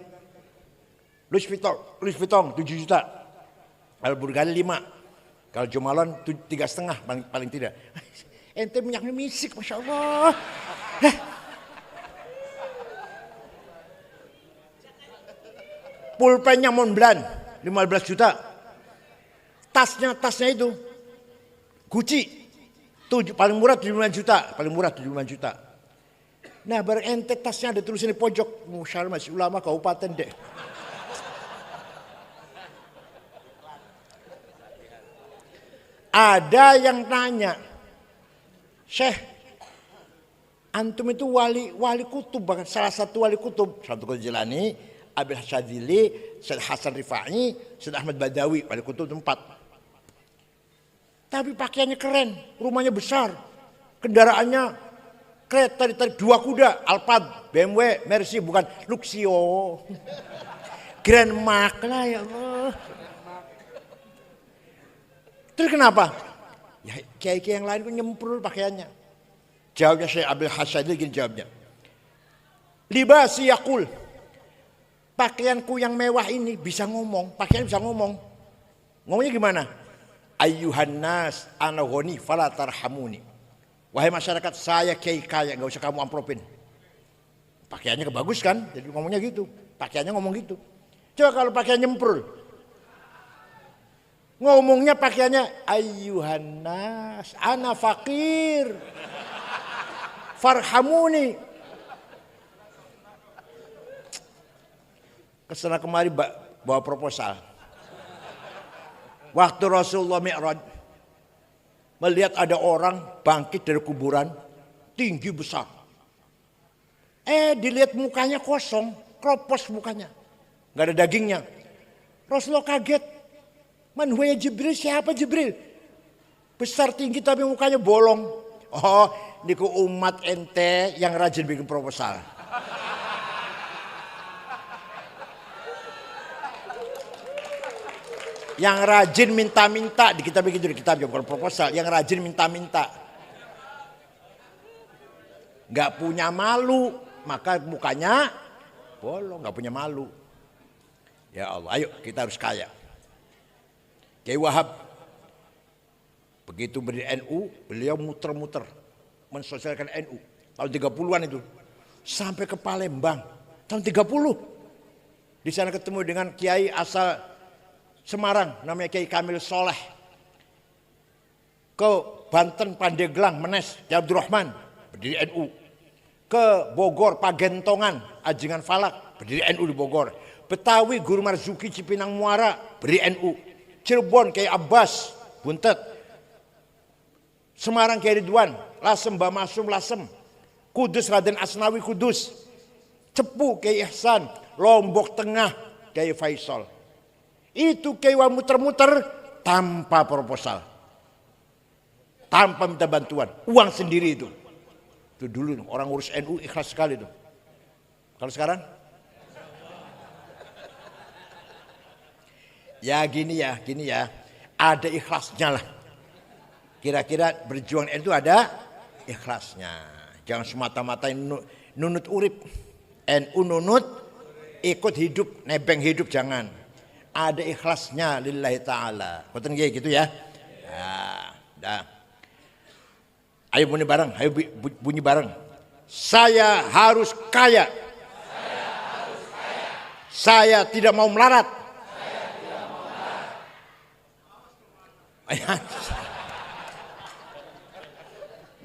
Louis Vuitton 7 juta. Kalau Bulgari 5. Kalau Jo Malone 3,5 paling tidak. Ente minyaknya misik, Masya Allah. Pulpennya Montblanc 15 juta. Tasnya itu Gucci paling murah 75 juta. Nah, bareng ente tasnya ada tulisan di pojok, Masya Allah, masih ulama kabupaten deh. Ada yang tanya, Syekh, antum itu wali kutub, bahkan salah satu wali kutub, Syekh Abdul Qadir Jilani, Abil Hasyadili, Syekh Hasan Rifai, Syekh Ahmad Badawi, wali kutub 4. Tapi pakaiannya keren, rumahnya besar, kendaraannya kereta ditarik 2 kuda, Alphard, BMW, Mercy, bukan Luxio, Grand Mark lah ya Allah. Terus kenapa? Ya kiai-kiai yang lain pun nyemprul pakaiannya. Jawabnya Syekh Abil Hasyadili gini jawabnya. Libasi yakul. Pakaianku yang mewah ini bisa ngomong, pakaian bisa ngomong. Ngomongnya gimana? Ayyuhan nas ana ghani fala tarhamuni. Wahai masyarakat, saya kiai kaya, enggak usah kamu amplopin. Pakaiannya bagus kan? Jadi ngomongnya gitu. Pakaiannya ngomong gitu. Coba kalau pakaian nyemprul. Ngomongnya pakaiannya ayyuhan nas ana fakir. Farhamuni. Kesana kemari bawa proposal. Waktu Rasulullah Mi'raj melihat ada orang bangkit dari kuburan tinggi besar. Dilihat mukanya kosong, kropos mukanya. Gak ada dagingnya. Rasulullah kaget. Man huwa ya Jibril, siapa Jibril? Besar tinggi tapi mukanya bolong. Oh, niku umat ente yang rajin bikin proposal. Yang rajin minta-minta di kitab begitu, di kitab bukan proposal. Yang rajin minta-minta. Gak punya malu, maka mukanya bolong, gak punya malu. Ya Allah, ayo kita harus kaya. Kiai Wahab begitu berdiri NU, beliau muter-muter mensosialkan NU tahun 30-an itu sampai ke Palembang tahun 30. Di sana ketemu dengan kiai asal Semarang namanya Kiai Kamil Soleh. Ke Banten Pandeglang Menes Kiai Abdurrahman berdiri NU. Ke Bogor Pagentongan Ajingan Falak berdiri NU di Bogor. Betawi Guru Marzuki Cipinang Muara berdiri NU. Cirebon Kiai Abbas Buntet. Semarang Kiai Ridwan, Lasem Bamasum Lasem. Kudus Raden Asnawi Kudus. Cepu Kiai Ihsan, Lombok Tengah Kiai Faisal. Itu Kiai muter-muter tanpa proposal. Tanpa minta bantuan, uang sendiri itu. Itu dulu orang urus NU ikhlas sekali itu. Kalau sekarang? Ya gini ya. Ada ikhlasnya lah. Kira-kira berjuang NU ada ikhlasnya. Jangan semata-mata nunut urip. NU nunut ikut hidup, nebeng hidup jangan. Ada ikhlasnya lillahi ta'ala. Betul gitu ya? Dah. Ayo bunyi bareng, bunyi bareng. Saya harus kaya. Saya tidak mau melarat.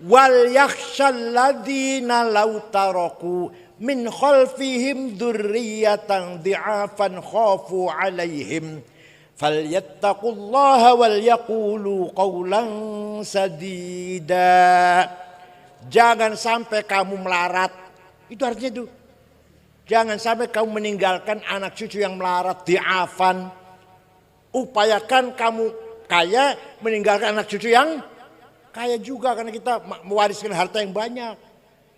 Wal yakhshal ladzina law taraku min khalfihim dzurriyyatan dhi'afan khafu 'alaihim falyattaqullaha wal yaqulu qawlan sadida. Jangan sampai kamu melarat. Itu artinya itu. Jangan sampai kamu meninggalkan anak cucu yang melarat dhi'afan. Upayakan kamu kaya meninggalkan anak cucu yang kaya juga karena kita mewariskan harta yang banyak.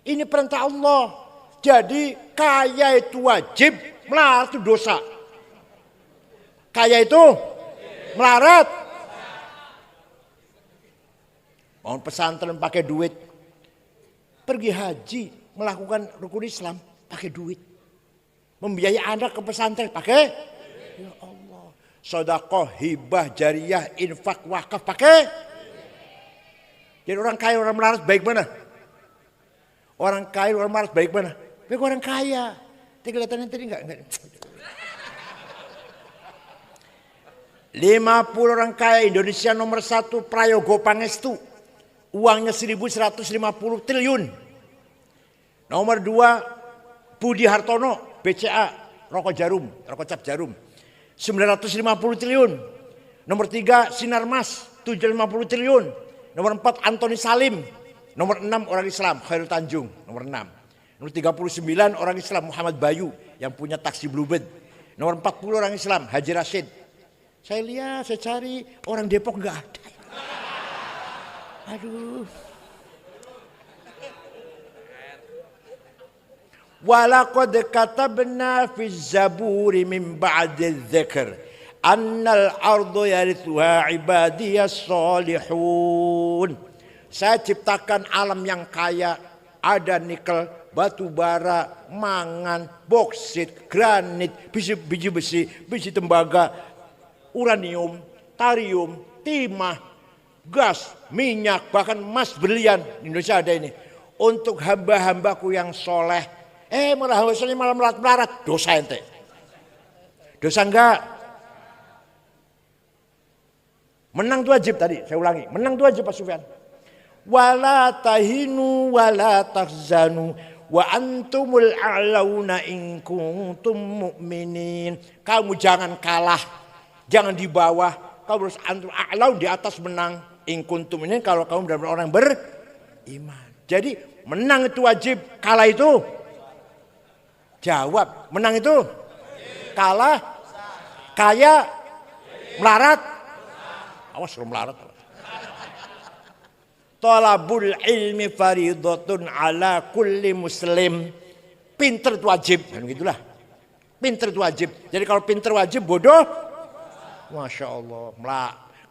Ini perintah Allah. Jadi kaya itu wajib, melarat itu dosa. Kaya itu melarat. Mau pesantren pakai duit. Pergi haji, melakukan rukun Islam pakai duit. Membiayai anak ke pesantren pakai. Ya Allah. Sedekah, hibah, jariyah, infak, wakaf pakai. Jadi orang kaya, orang melarat baik mana? Orang kaya, orang melarat baik mana? Baik orang kaya. Tapi kelihatannya tadi enggak. 50 orang kaya Indonesia nomor 1 Prayogo Pangestu. Uangnya 1.150 triliun. Nomor 2 Budi Hartono BCA rokok jarum, rokok cap jarum. 950 triliun. Nomor 3 Sinarmas 750 triliun. Nomor 4 Antoni Salim. Nomor 6 orang Islam Khairul Tanjung. Nomor 6. Nomor 39 orang Islam Muhammad Bayu yang punya taksi Bluebird. Nomor 40 orang Islam Haji Rashid. Saya lihat, saya cari orang Depok enggak ada. Aduh. Walaqad katabna fi zaburi min ba'di dzikr annal ardu yarithuha ibadiyas salihun. Saya ciptakan alam yang kaya, ada nikel, batu bara, mangan, boksit, granit, biji besi, biji tembaga, uranium, tarium, timah, gas, minyak, bahkan emas, berlian. Di Indonesia ada ini. Untuk hamba-hambaku yang soleh. Malah hawasnya malah melarat, dosa ente. Dosa enggak? Menang itu wajib tadi, saya ulangi. Menang itu wajib Pak Sufyan. Wala tahinu wala tahzanu wa antumul a'launa in kuntum mu'minin. Kamu jangan kalah, jangan di bawah. Kamu harus antum a'laun, di atas menang. In kuntum ini kalau kamu benar-benar orang beriman. Jadi menang itu wajib, kalah itu jawab. Menang itu kalah, kaya, melarat. Awas lu melarat. Talabul ilmi faridatun ala kulli muslim. Pinter itu wajib. Dan begitulah. Pinter itu wajib. Jadi kalau pinter wajib, bodoh Masya Allah.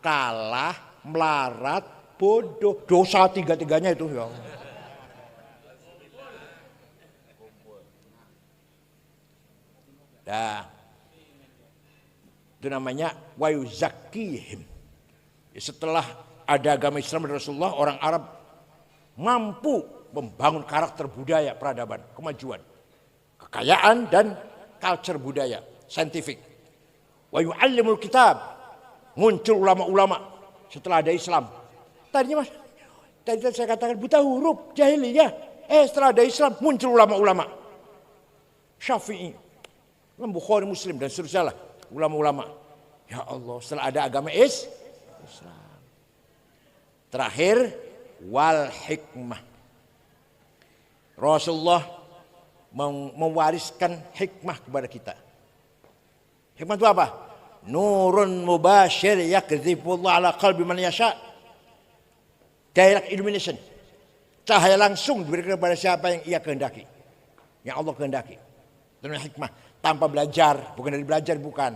Kalah, melarat, bodoh. Dosa tiga-tiganya itu ya. Nah, itu namanya wa yuzakkihim. Setelah ada agama Islam dan Rasulullah, orang Arab mampu membangun karakter budaya, peradaban, kemajuan, kekayaan dan culture budaya, saintifik. Wa yu'allimul kitab, muncul ulama-ulama setelah ada Islam. Tadi saya katakan buta huruf, jahiliyah. Setelah ada Islam muncul ulama-ulama. Syafi'i, Imam Bukhari, Muslim dan seterusnya lah, ulama-ulama. Ya Allah, setelah ada agama Islam. Terakhir wal hikmah. Rasulullah mewariskan hikmah kepada kita. Hikmah itu apa? Nurun mubashir yakdzifullah ala qalbi man yasha. Direct illumination. Cahaya langsung diberikan kepada siapa yang ia kehendaki. Yang Allah kehendaki. Itu hikmah. Tanpa belajar, bukan dari belajar, bukan.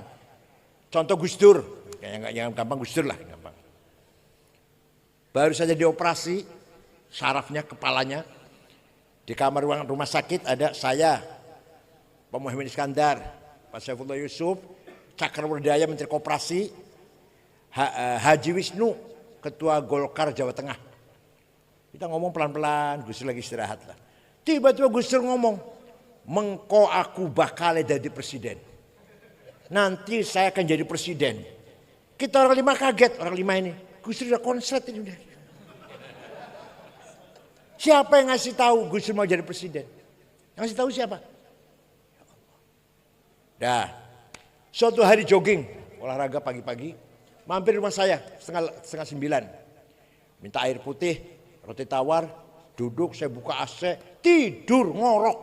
Contoh Gus Dur. Yang gampang Gus Dur lah. Gampang. Baru saja dioperasi, sarafnya, kepalanya. Di kamar ruangan rumah sakit ada saya, Pak Muhammad Iskandar, Pak Saifullah Yusuf, Cakrawardaya Menteri Koperasi, Haji Wisnu, Ketua Golkar Jawa Tengah. Kita ngomong pelan-pelan, Gus Dur lagi istirahat lah. Tiba-tiba Gus Dur ngomong, mengko aku bakal jadi presiden. Nanti saya akan jadi presiden. Kita orang lima kaget, orang lima ini. Gus Dur udah konslet ini udah. Siapa yang ngasih tahu Gus Dur mau jadi presiden? Yang ngasih tahu siapa? Dah. Suatu hari jogging, olahraga pagi-pagi, mampir rumah saya setengah 9. Minta air putih, roti tawar, duduk, saya buka AC, tidur ngorok.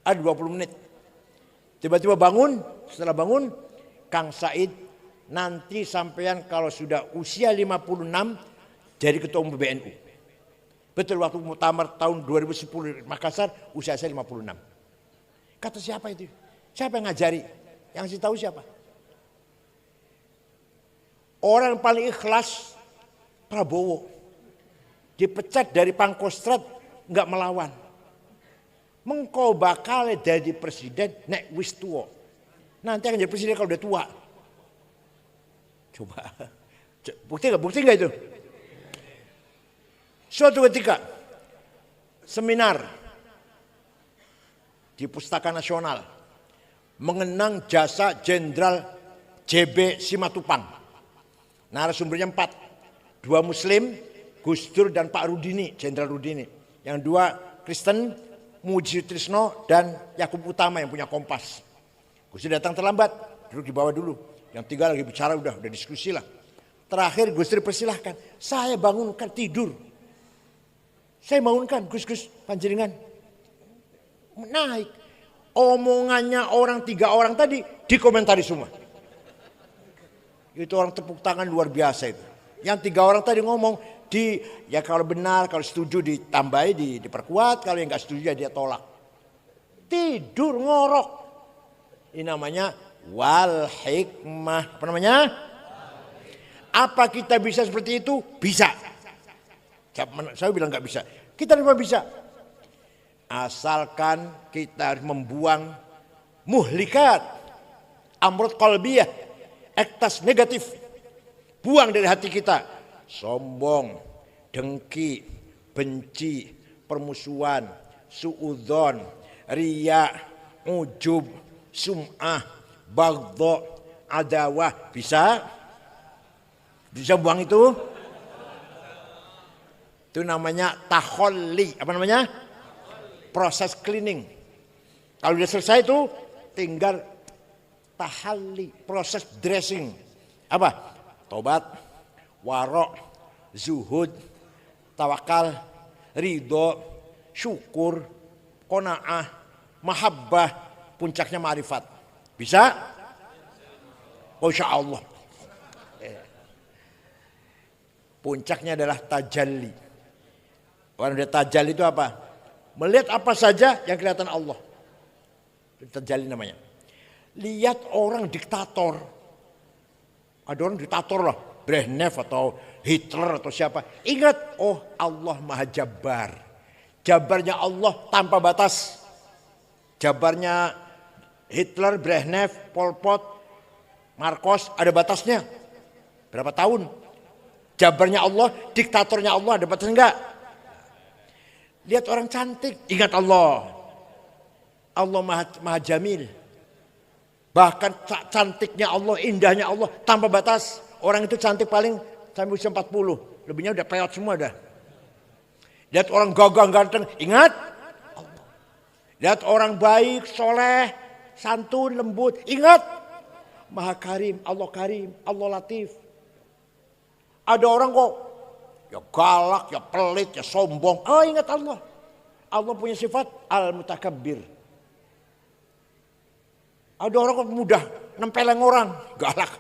Ada 20 menit. Tiba-tiba bangun, setelah bangun, Kang Said, nanti sampean kalau sudah usia 56 jadi ketua umum PBNU. Betul, waktu muktamar tahun 2010 Makassar usia saya 56. Kata siapa itu? Siapa yang ngajari? Yang ngasih tahu siapa? Orang yang paling ikhlas Prabowo. Dipecat dari Pangkostrat nggak melawan. Mengko bakal jadi presiden nek wis tua. Nanti akan jadi presiden kalau udah tua. Coba. Bukti nggak itu? Suatu ketika seminar di Pustaka Nasional mengenang jasa Jenderal JB Simatupang. Narasumbernya 4, 2 Muslim, Gus Dur dan Pak Rudini, Jenderal Rudini. Yang 2 Kristen, Muji Trisno dan Yakub Utama yang punya Kompas. Gus Dur datang terlambat, duduk di bawah dulu. Yang 3 lagi bicara udah diskusi lah. Terakhir Gus Dur persilahkan, saya bangunkan tidur. Saya bangunkan, Gus panjenengan naik. Omongannya 3 orang tadi dikomentari semua. Itu orang tepuk tangan luar biasa itu. Yang 3 orang tadi ngomong, ya kalau benar, kalau setuju ditambahi, diperkuat, kalau yang nggak setuju ya dia tolak. Tidur ngorok. Ini namanya wal hikmah. Apa namanya? Apa kita bisa seperti itu? Bisa. Saya bilang nggak bisa. Kita cuma bisa. Asalkan kita harus membuang muhlikat, amrod qalbiyah, ektas negatif. Buang dari hati kita. Sombong, dengki, benci, permusuhan, suudzon, riya, ujub, sum'ah, baghdha, adawah. Bisa? Bisa buang itu? Itu namanya takholli. Apa namanya? Proses cleaning. Kalau sudah selesai itu tinggal tahalli, proses dressing. Apa? Tobat, warok, zuhud, tawakal, ridho, syukur, qanaah, mahabbah, puncaknya ma'rifat. Bisa? Oh, insya Allah. Puncaknya adalah tajalli. Orang udah tajalli itu apa? Melihat apa saja yang kelihatan Allah. Itu tajalli namanya. Lihat orang diktator. Ada orang diktator lah, Brezhnev atau Hitler atau siapa. Ingat, oh Allah Maha Jabbar. Jabarnya Allah tanpa batas. Jabarnya Hitler, Brezhnev, Pol Pot, Marcos ada batasnya. Berapa tahun? Jabarnya Allah, diktatornya Allah ada batasnya enggak? Lihat orang cantik, ingat Allah. Allah Maha Jamil. Bahkan cantiknya Allah, indahnya Allah tanpa batas. Orang itu cantik paling sampai usia 40. Lebihnya udah peot semua dah. Lihat orang gagah ganteng, ingat Allah. Lihat orang baik, soleh, santun, lembut, ingat Maha Karim, Allah Latif. Ada orang kok ya galak, ya pelit, ya sombong. Oh ingat Allah. Allah punya sifat Al-Mutakabbir. Ada orang kok mudah nempeleng orang, galak.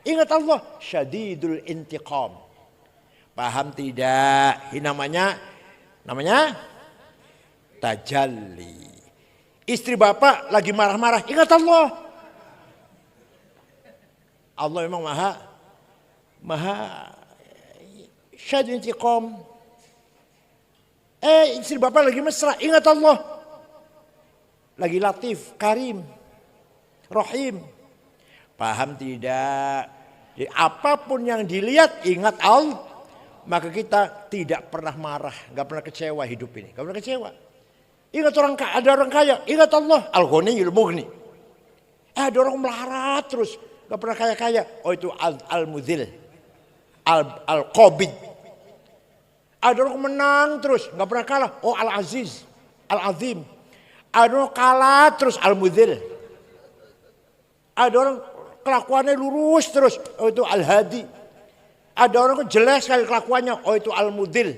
Ingat Allah, Syadidul Intiqam. Paham tidak? Ini namanya tajalli. Istri bapak lagi marah-marah, ingat Allah. Allah memang maha Syadidul Intiqam. Istri bapak lagi mesra, ingat Allah. Lagi Latif, Karim, Rahim. Paham tidak? Jadi apapun yang dilihat ingat Allah. Maka kita tidak pernah marah, gak pernah kecewa hidup ini. Gak pernah kecewa. Ingat ada orang kaya, ingat Allah. Al-Ghaniyul Mughni. Ada orang melarat terus, gak pernah kaya-kaya. Oh itu Al-Mudhil, Al-Qabid. Ada orang menang terus, gak pernah kalah. Oh Al-Aziz, Al-Azim. Ada orang kalah terus, Al-Mudhil. Ada orang kelakuannya lurus terus, oh itu Al-Hadi. Ada orang kok jelek sekali kelakuannya, oh itu Al-Mudhil,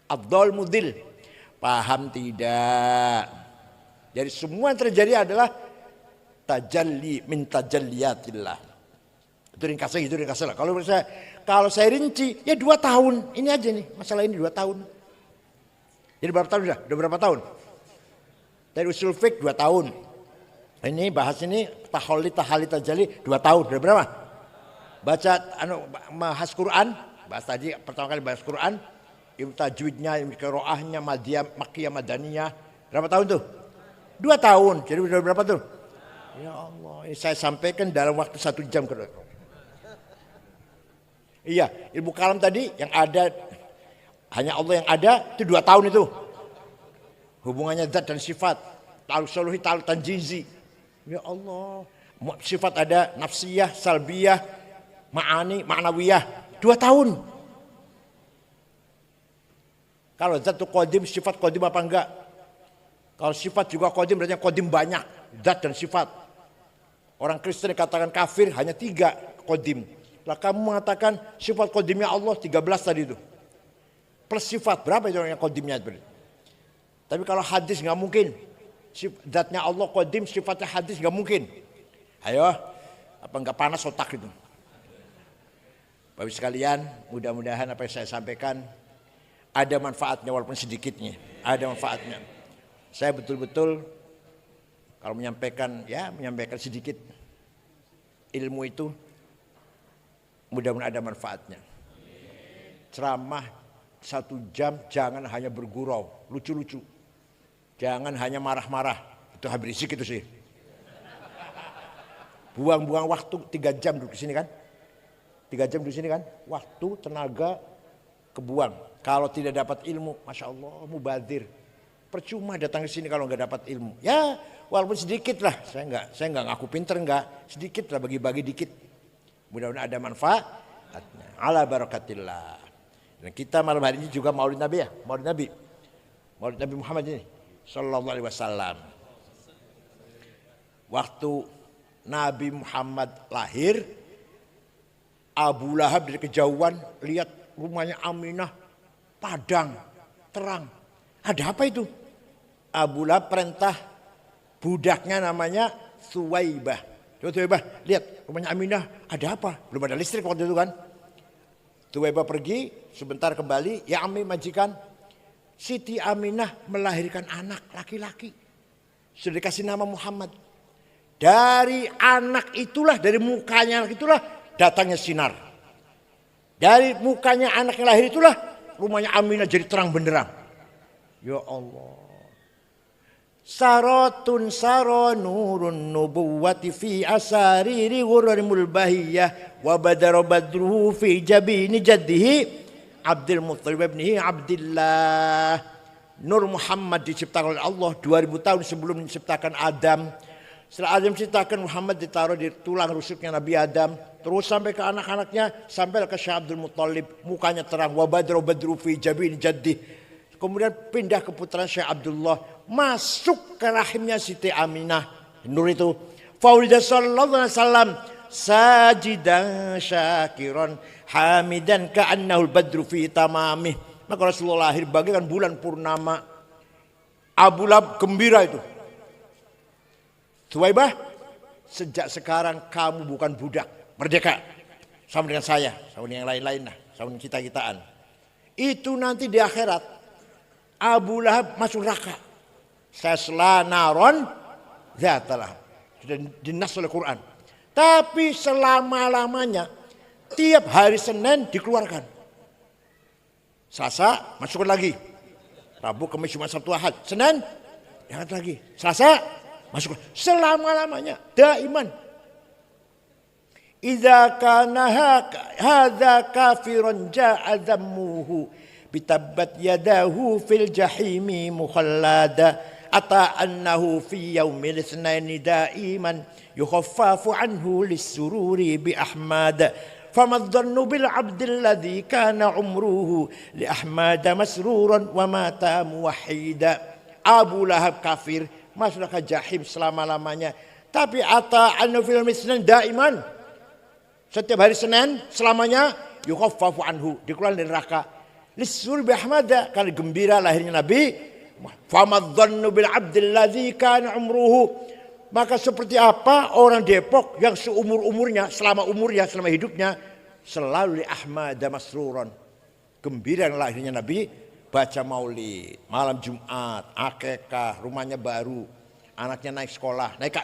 Abdul Mudhil. Paham tidak? Jadi semua yang terjadi adalah tajalli min tajalliyatillah. Itu ringkasnya lah. Kalau saya rinci, ya 2 tahun. Ini aja nih, masalah ini 2 tahun. Jadi berapa tahun sudah? Udah berapa tahun? Dari usul fiqh 2 tahun. Ini bahas ini taholi tajalli 2 tahun. Udah berapa? Baca bahas Quran, bahas tadi pertama kali bahas Quran, ilmu tajwidnya, ilmu qiraahnya, madiyah, makkiyah, madaniyah. Berapa tahun tuh? 2 tahun. Jadi udah berapa tuh? Ya Allah, ini saya sampaikan dalam waktu 1 jam. Iya, ilmu kalam tadi yang ada hanya Allah yang ada itu 2 tahun itu. Hubungannya zat dan sifat, ta'alluq suluhi, ta'alluq tanjizi. Ya Allah, sifat ada nafsiyah, salbiyah, ma'ani, ma'nawiyah. 2 tahun. Kalau zat itu qadim, sifat qadim apa enggak? Kalau sifat juga qadim, berarti qadim banyak. Zat dan sifat. Orang Kristen dikatakan kafir hanya 3 qadim. Lah kamu mengatakan sifat qadimnya Allah 13 tadi itu. Plus sifat, berapa itu yang qadimnya? Tapi kalau hadis enggak mungkin. Zatnya Allah qadim, sifatnya hadis enggak mungkin. Ayo, apa enggak panas otak itu? Bapak sekalian, mudah-mudahan apa yang saya sampaikan ada manfaatnya walaupun sedikitnya, ada manfaatnya. Saya betul-betul kalau menyampaikan sedikit ilmu itu mudah-mudahan ada manfaatnya. Ceramah 1 jam jangan hanya bergurau, lucu-lucu. Jangan hanya marah-marah, itu habis risik itu sih. Buang-buang waktu 3 jam duduk di sini kan? 3 jam di sini kan, waktu, tenaga, kebuang. Kalau tidak dapat ilmu, Masya Allah, mubadzir. Percuma datang ke sini kalau nggak dapat ilmu. Ya, walaupun sedikit lah. Saya nggak ngaku pinter, nggak. Sedikit lah, bagi-bagi dikit. Mudah-mudahan ada manfaatnya. Ala barakatillah. Dan kita malam hari ini juga Maulid Nabi ya, Maulid Nabi Muhammad ini, Sallallahu Alaihi Wasallam. Waktu Nabi Muhammad lahir, Abu Lahab dari kejauhan lihat rumahnya Aminah padang, terang. Ada apa itu? Abu Lahab perintah budaknya namanya Suwaibah. Coba Suwaibah, lihat rumahnya Aminah ada apa? Belum ada listrik waktu itu kan. Suwaibah pergi, sebentar kembali, ya Ami majikan. Siti Aminah melahirkan anak laki-laki. Sudah dikasih nama Muhammad. Dari anak itulah, dari mukanya anak itulah datangnya sinar. Dari mukanya anak yang lahir itulah rumahnya Aminah jadi terang benderang. Ya Allah. Saratun saro nurun nubuwati fi asariri ghurarimul bahiyah wa badara badruhu fi jabini jaddihi Abdul Muttalib ibnihi Abdillah. Nur Muhammad diciptakan oleh Allah 2000 tahun sebelum diciptakan Adam. Setelah Adam diciptakan, Muhammad ditaruh di tulang rusuknya Nabi Adam. Terus sampai ke anak-anaknya, sampai ke Syekh Abdul Muttalib. Mukanya terang. Wa badru badru fi jabin jaddi. Kemudian pindah ke putra Syekh Abdullah. Masuk ke rahimnya Siti Aminah. Nur itu. Faulida sallallahu alaihi wasallam. Sajidan syakiran. Hamidan ka'annahul badru fi tamamih. Maka Rasulullah lahir bagaikan bulan purnama. Abu Lahab gembira itu. Suwaibah, sejak sekarang kamu bukan budak, merdeka. Sama dengan saya, sama dengan yang lain-lain lah, sama dengan kita-kitaan. Itu nanti di akhirat, Abu Lahab masuk neraka. Sasla naron zatalah. Sudah dinas oleh Quran. Tapi selama-lamanya, tiap hari Senin dikeluarkan. Selasa, masukkan lagi. Rabu, Kamis, Jumat, Sabtu, Ahad. Senin, diangkat lagi. Selasa, masuk selama-lamanya, daiman. Idza kana hadza kafiran ja'a dhammuhu bitabbat yadahu fil jahimi mukhallada ata annahu fi yaumil itsnaini daiman yukhaffafu anhu lis-sururi bi ahmad fama dhannu bil 'abdil ladzi kana umruhu li ahmad masruran wa mata muwahhida. Abu Lahab kafir, masuk ke jahim selama-lamanya. Tapi ata'anu fil misnan daiman. Setiap hari Senin selamanya yukhaffafu anhu, dikeluarkan dari neraka. Lisur bi ahmada, karena gembira lahirnya Nabi. Famadhannu bil 'abdil ladzi kana umruhu. Maka seperti apa orang Depok yang seumur-umurnya, selama hidupnya selalu li ahmada masruran. Gembira lahirnya Nabi, baca maulid, malam Jumat, akekah, rumahnya baru. Anaknya naik sekolah, naik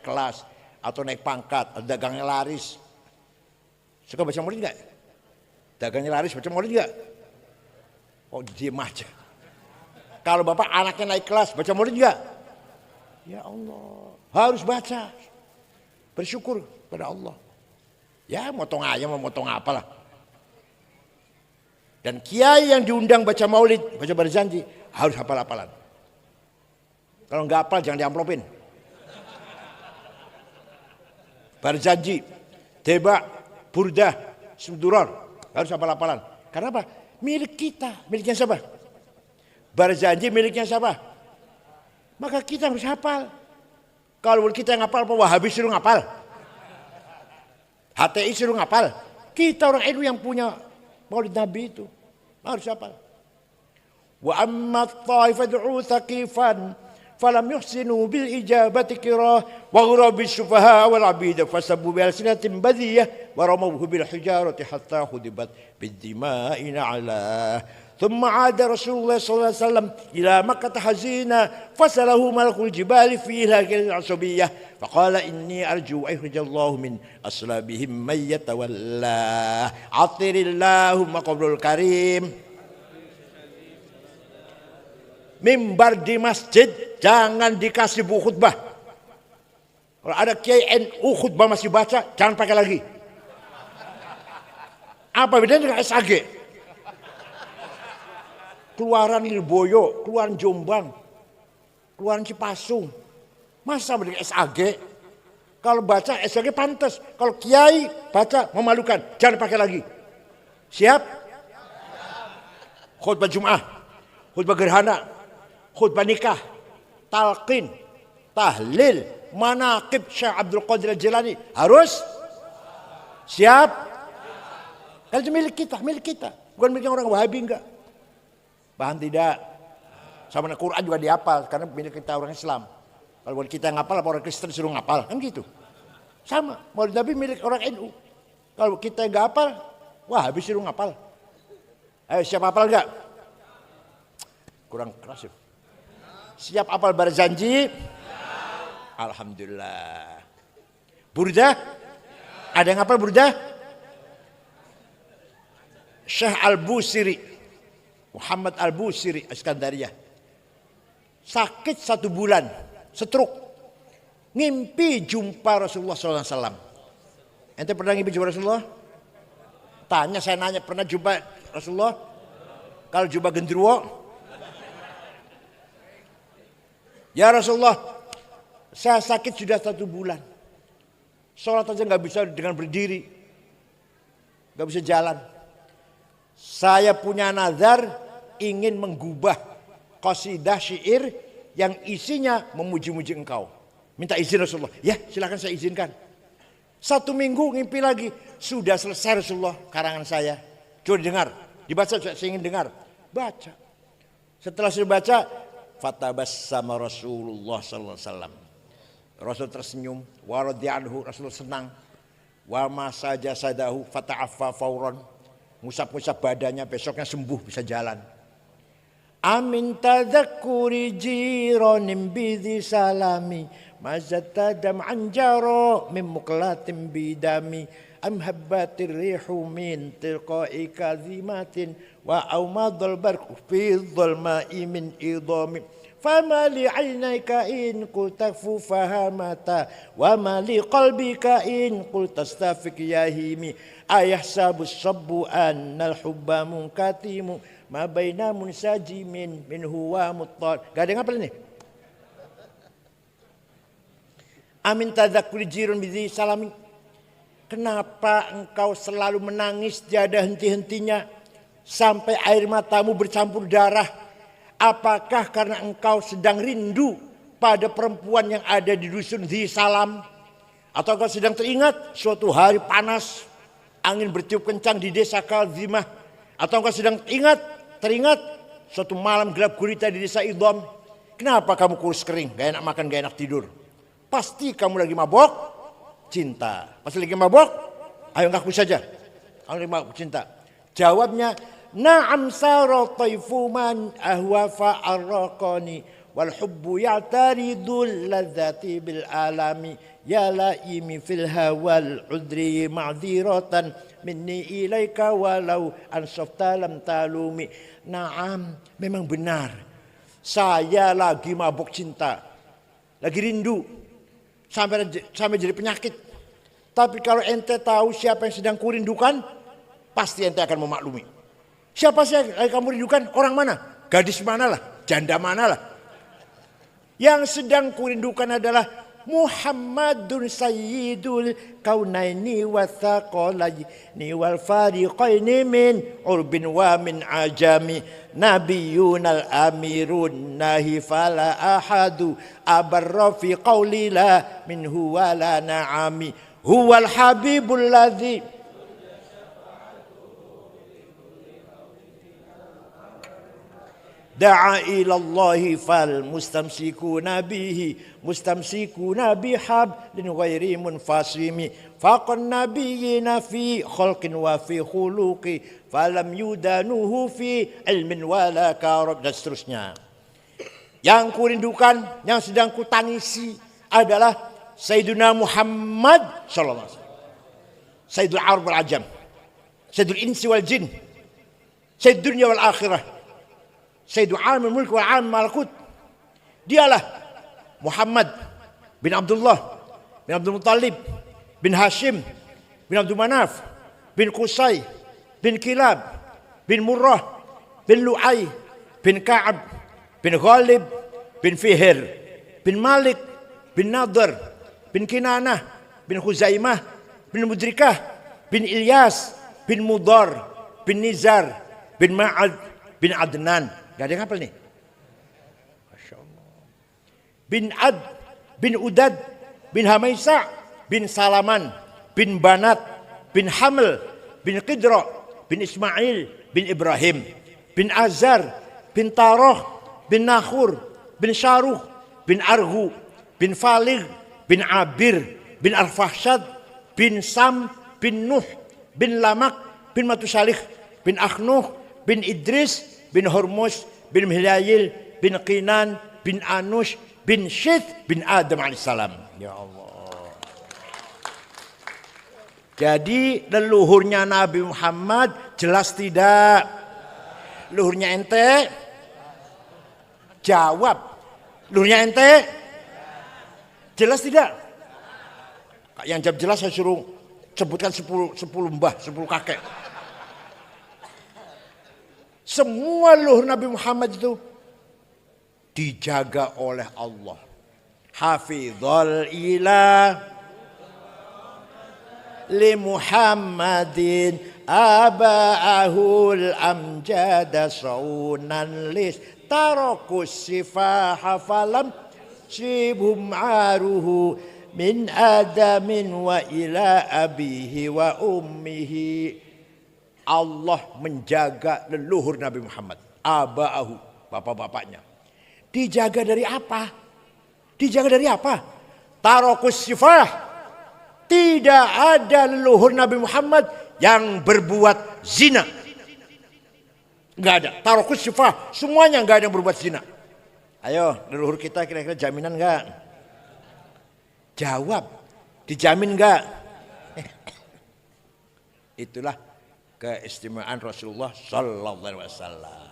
kelas, atau naik pangkat, atau dagangnya laris. Suka baca maulid enggak? Dagangnya laris, baca maulid enggak? Oh, diem aja. Kalau bapak anaknya naik kelas, baca maulid enggak? Ya Allah, harus baca. Bersyukur pada Allah. Ya, motong ayam, motong apalah. Dan kiai yang diundang baca maulid, baca berjanji, harus hafal-hafalan. Kalau nggak hafal jangan diamplopin. Berjanji, teba, burdah, suduror, harus hafal-hafalan. Karena apa? Milik kita, miliknya siapa? Berjanji miliknya siapa? Maka kita harus hafal. Kalau kita yang hafal, apa Wahabi suruh hafal? HTI suruh hafal? Kita orang NU yang punya maulid Nabi itu harus hafal. Wa amma at-taifatu thaqifan falam yuhsinu bil ijabati kirah wa ghurabi syufaha wal abid fasabu bi alsinatin badiyah wa ramawhu bil hijarati hatta khudibat bid dima'in ala. ثم عاد رسول الله صلى الله عليه وسلم إلى مكة حزينا فسأله ملك الجبال في إهلاك العصبية فقال إني أرجو أن يخرج الله من أصلابهم من يتولى عطر اللهم قبر الكريم. Mimbar di masjid jangan dikasih buku khutbah. Kalau ada kiai NU khutbah masih baca, jangan pakai lagi. Apa bedanya dengan SAG? Keluaran Lirboyo, keluaran Jombang, keluaran Cipasung. Masa dengan SAG? Kalau baca SAG pantas. Kalau kiai baca memalukan, jangan pakai lagi. Siap? Khutbah Jum'ah, khutbah gerhana, khutbah nikah, talqin, tahlil, manaqib Syekh Abdul Qadir Al-Jilani harus siap. Karena itu milik kita, bukan milik orang Wahabi enggak. Paham tidak? Sama Al-Quran juga dihafal karena milik kita orang Islam. Kalau buat kita ngapal apa orang Kristen suruh ngapal, kan gitu. Sama, Maulid Nabi milik orang NU. Kalau kita nggak hafal, wah habis suruh ngapal. Ayo siap hafal nggak? Kurang keras ya. Siap hafal berjanji? Alhamdulillah. Burdah? Ada yang hafal burdah? Syekh Al-Busiri, Muhammad Al-Busiri Iskandariyah. Sakit 1 bulan, stroke. Ngimpi jumpa Rasulullah SAW. Ente pernah ngimpi jumpa Rasulullah? Tanya, saya nanya, pernah jumpa Rasulullah? Kalau jumpa genderuwo? Ya Rasulullah, saya sakit sudah 1 bulan. Sholat aja gak bisa dengan berdiri. Gak bisa jalan. Saya punya nazar ingin menggubah qasidah syair yang isinya memuji-muji engkau. Minta izin Rasulullah. Ya silakan saya izinkan. 1 minggu ngimpi lagi. Sudah selesai Rasulullah karangan saya. Coba dengar. Dibaca, saya ingin dengar. Baca. Setelah saya baca. Fatabassama Rasulullah sallallahu alaihi wasallam. Rasul tersenyum. Wa radiyallahu, Rasul senang. Wa masaja sadahu fata'affa fauran. Ngusap-ngusap badannya, besoknya sembuh, bisa jalan. Amin tadzakkuri jiranim bidhi salami mazata dam'an jaro min muqlatin bidami am habbatir rihu min tilqa'i kadhimatin wa awmadul barqu fi dhulma'i min idami fama li 'ainayka in qulta fahamata wa ma li qalbika in qulta astafiq ya himi ayahsabu sabbu annal hubba munkatimu ma baina munsajimin min huwa muttar. Gak ada yang apa ini? Amin tadzakuri jirun bidhi salami. Kenapa engkau selalu menangis tiada henti-hentinya sampai air matamu bercampur darah? Apakah karena engkau sedang rindu pada perempuan yang ada di dusun Dhi Salam? Atau engkau sedang teringat suatu hari panas, angin bertiup kencang di desa Kalzimah? Atau engkau sedang teringat suatu malam gelap gulita di desa Idham? Kenapa kamu kurus kering, gak enak makan, gak enak tidur? Pasti kamu lagi mabok cinta. Pasti lagi mabok? Ayo ngaku saja. Kamu lagi mabok cinta. Jawabnya, na'am sara taifu man ahwa fa'arraqani wal hubbu ya'taridul ladzati bil alami ya laimi fil hawal udri ma'dziratan minni ilaika walau ansafta lam talumi. Naam, memang benar. Saya lagi mabuk cinta. Lagi rindu. Sampai jadi penyakit. Tapi kalau ente tahu siapa yang sedang kurindukan, pasti ente akan memaklumi. Siapa sih yang kamu rindukan? Orang mana? Gadis mana lah? Janda mana lah? Yang sedang kurindukan adalah Muhammadun sayyidul kaunaini wa thaqalaini wal fariqaini min urbin wa min ajami nabiyunal amirun nahi fala ahadu abarra fi qawli la minhu wa la na'ami huwal habibul ladzi da'a ilallahi fal mustamsikuna bihi mustamsikuna bihablin ghairi munfasimi faqan nabiyina fi khalqin wa fi khuluqi falam yudanuhu fi ilmin wala karab dan seterusnya. Yang kurindukan, yang sedang kutangisi adalah Sayyiduna Muhammad sallallahu alaihi wasallam. Sayyidul Arab wal Ajam, Sayyidul Insi wal Jin, Sayyid dunya wal akhirah, Sayyidul Alam Mulk wal Alam Malakut. Dialah Muhammad bin Abdullah bin Abdul Muttalib bin Hashim bin Abdul Manaf bin Qusay bin Kilab bin Murrah bin Lu'ay bin Ka'ab bin Ghalib bin Fihr bin Malik bin Nadr bin Kinanah bin Khuzaimah bin Mudrikah bin Ilyas bin Mudar bin Nizar bin Ma'ad bin Adnan. Gak ada yang hafal nih. Masya Allah. Bin Ad, bin Udad, bin Hamaisa, bin Salaman, bin Banat, bin Haml, bin Qidra, bin Ismail, bin Ibrahim, bin Azar, bin Taroh, bin Nakhur, bin Syaruh, bin Arhu, bin Falig, bin Abir, bin Arfahshad, bin Sam, bin Nuh, bin Lamak, bin Matusalih, bin Akhnuh, bin Idris, bin Hormuz, bin Mihyayil, bin Qinan, bin Anush, bin Syith, bin Adam alaihissalam. Ya Allah. Jadi leluhurnya Nabi Muhammad jelas tidak? Leluhurnya ente? Jawab. Leluhurnya ente? Jelas tidak? Yang jawab jelas saya suruh sebutkan 10 mbah, 10 kakek. Semua leluhur Nabi Muhammad itu dijaga oleh Allah. Hafizul ilah li Muhammadin aba'ahul amjada saunan lis tarakus sifaha falam sibhum aruhu min adamin wa ila abihi wa ummihi. Allah menjaga leluhur Nabi Muhammad, aba'ahu, bapak-bapaknya. Dijaga dari apa? Dijaga dari apa? Tarakus sifah. Tidak ada leluhur Nabi Muhammad yang berbuat zina. Enggak ada. Tarakus sifah. Semuanya enggak ada yang berbuat zina. Ayo, leluhur kita kira-kira jaminan enggak? Jawab. Dijamin enggak? Itulah keistimewaan Rasulullah sallallahu alaihi wasallam.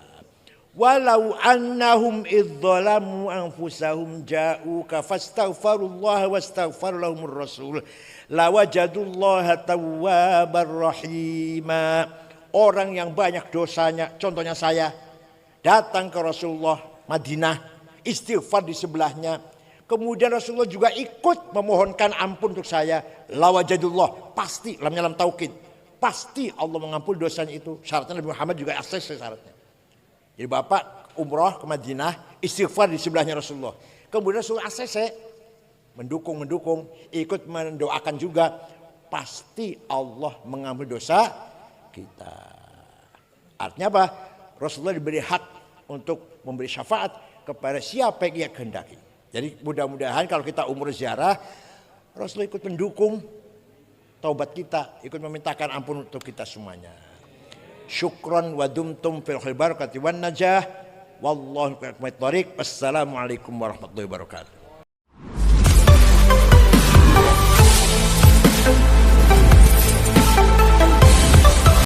Walau annahum idzalamu anfusahum ja'uka fastaghfirullaha wastaghfar lahumur rasul lawajadullaha tawwabar rahima. Orang yang banyak dosanya, contohnya saya, datang ke Rasulullah Madinah, istighfar di sebelahnya. Kemudian Rasulullah juga ikut memohonkan ampun untuk saya. Lawajadullah, pasti, lamnya lam taukid. Pasti Allah mengampuni dosanya itu. Syaratnya Nabi Muhammad juga akses syaratnya. Jadi bapak umroh ke Madinah, istighfar di sebelahnya Rasulullah. Kemudian Rasulullah akses, mendukung, ikut mendoakan juga. Pasti Allah mengampuni dosa kita. Artinya apa? Rasulullah diberi hak untuk memberi syafaat kepada siapa yang ia kehendaki. Jadi mudah-mudahan kalau kita umur ziarah, Rasulullah ikut mendukung taubat kita, ikut memintakan ampun untuk kita semuanya. Syukran wa dumtum fil barakati wan najah. Wallahu a'lam. Wassalamualaikum warahmatullahi wabarakatuh.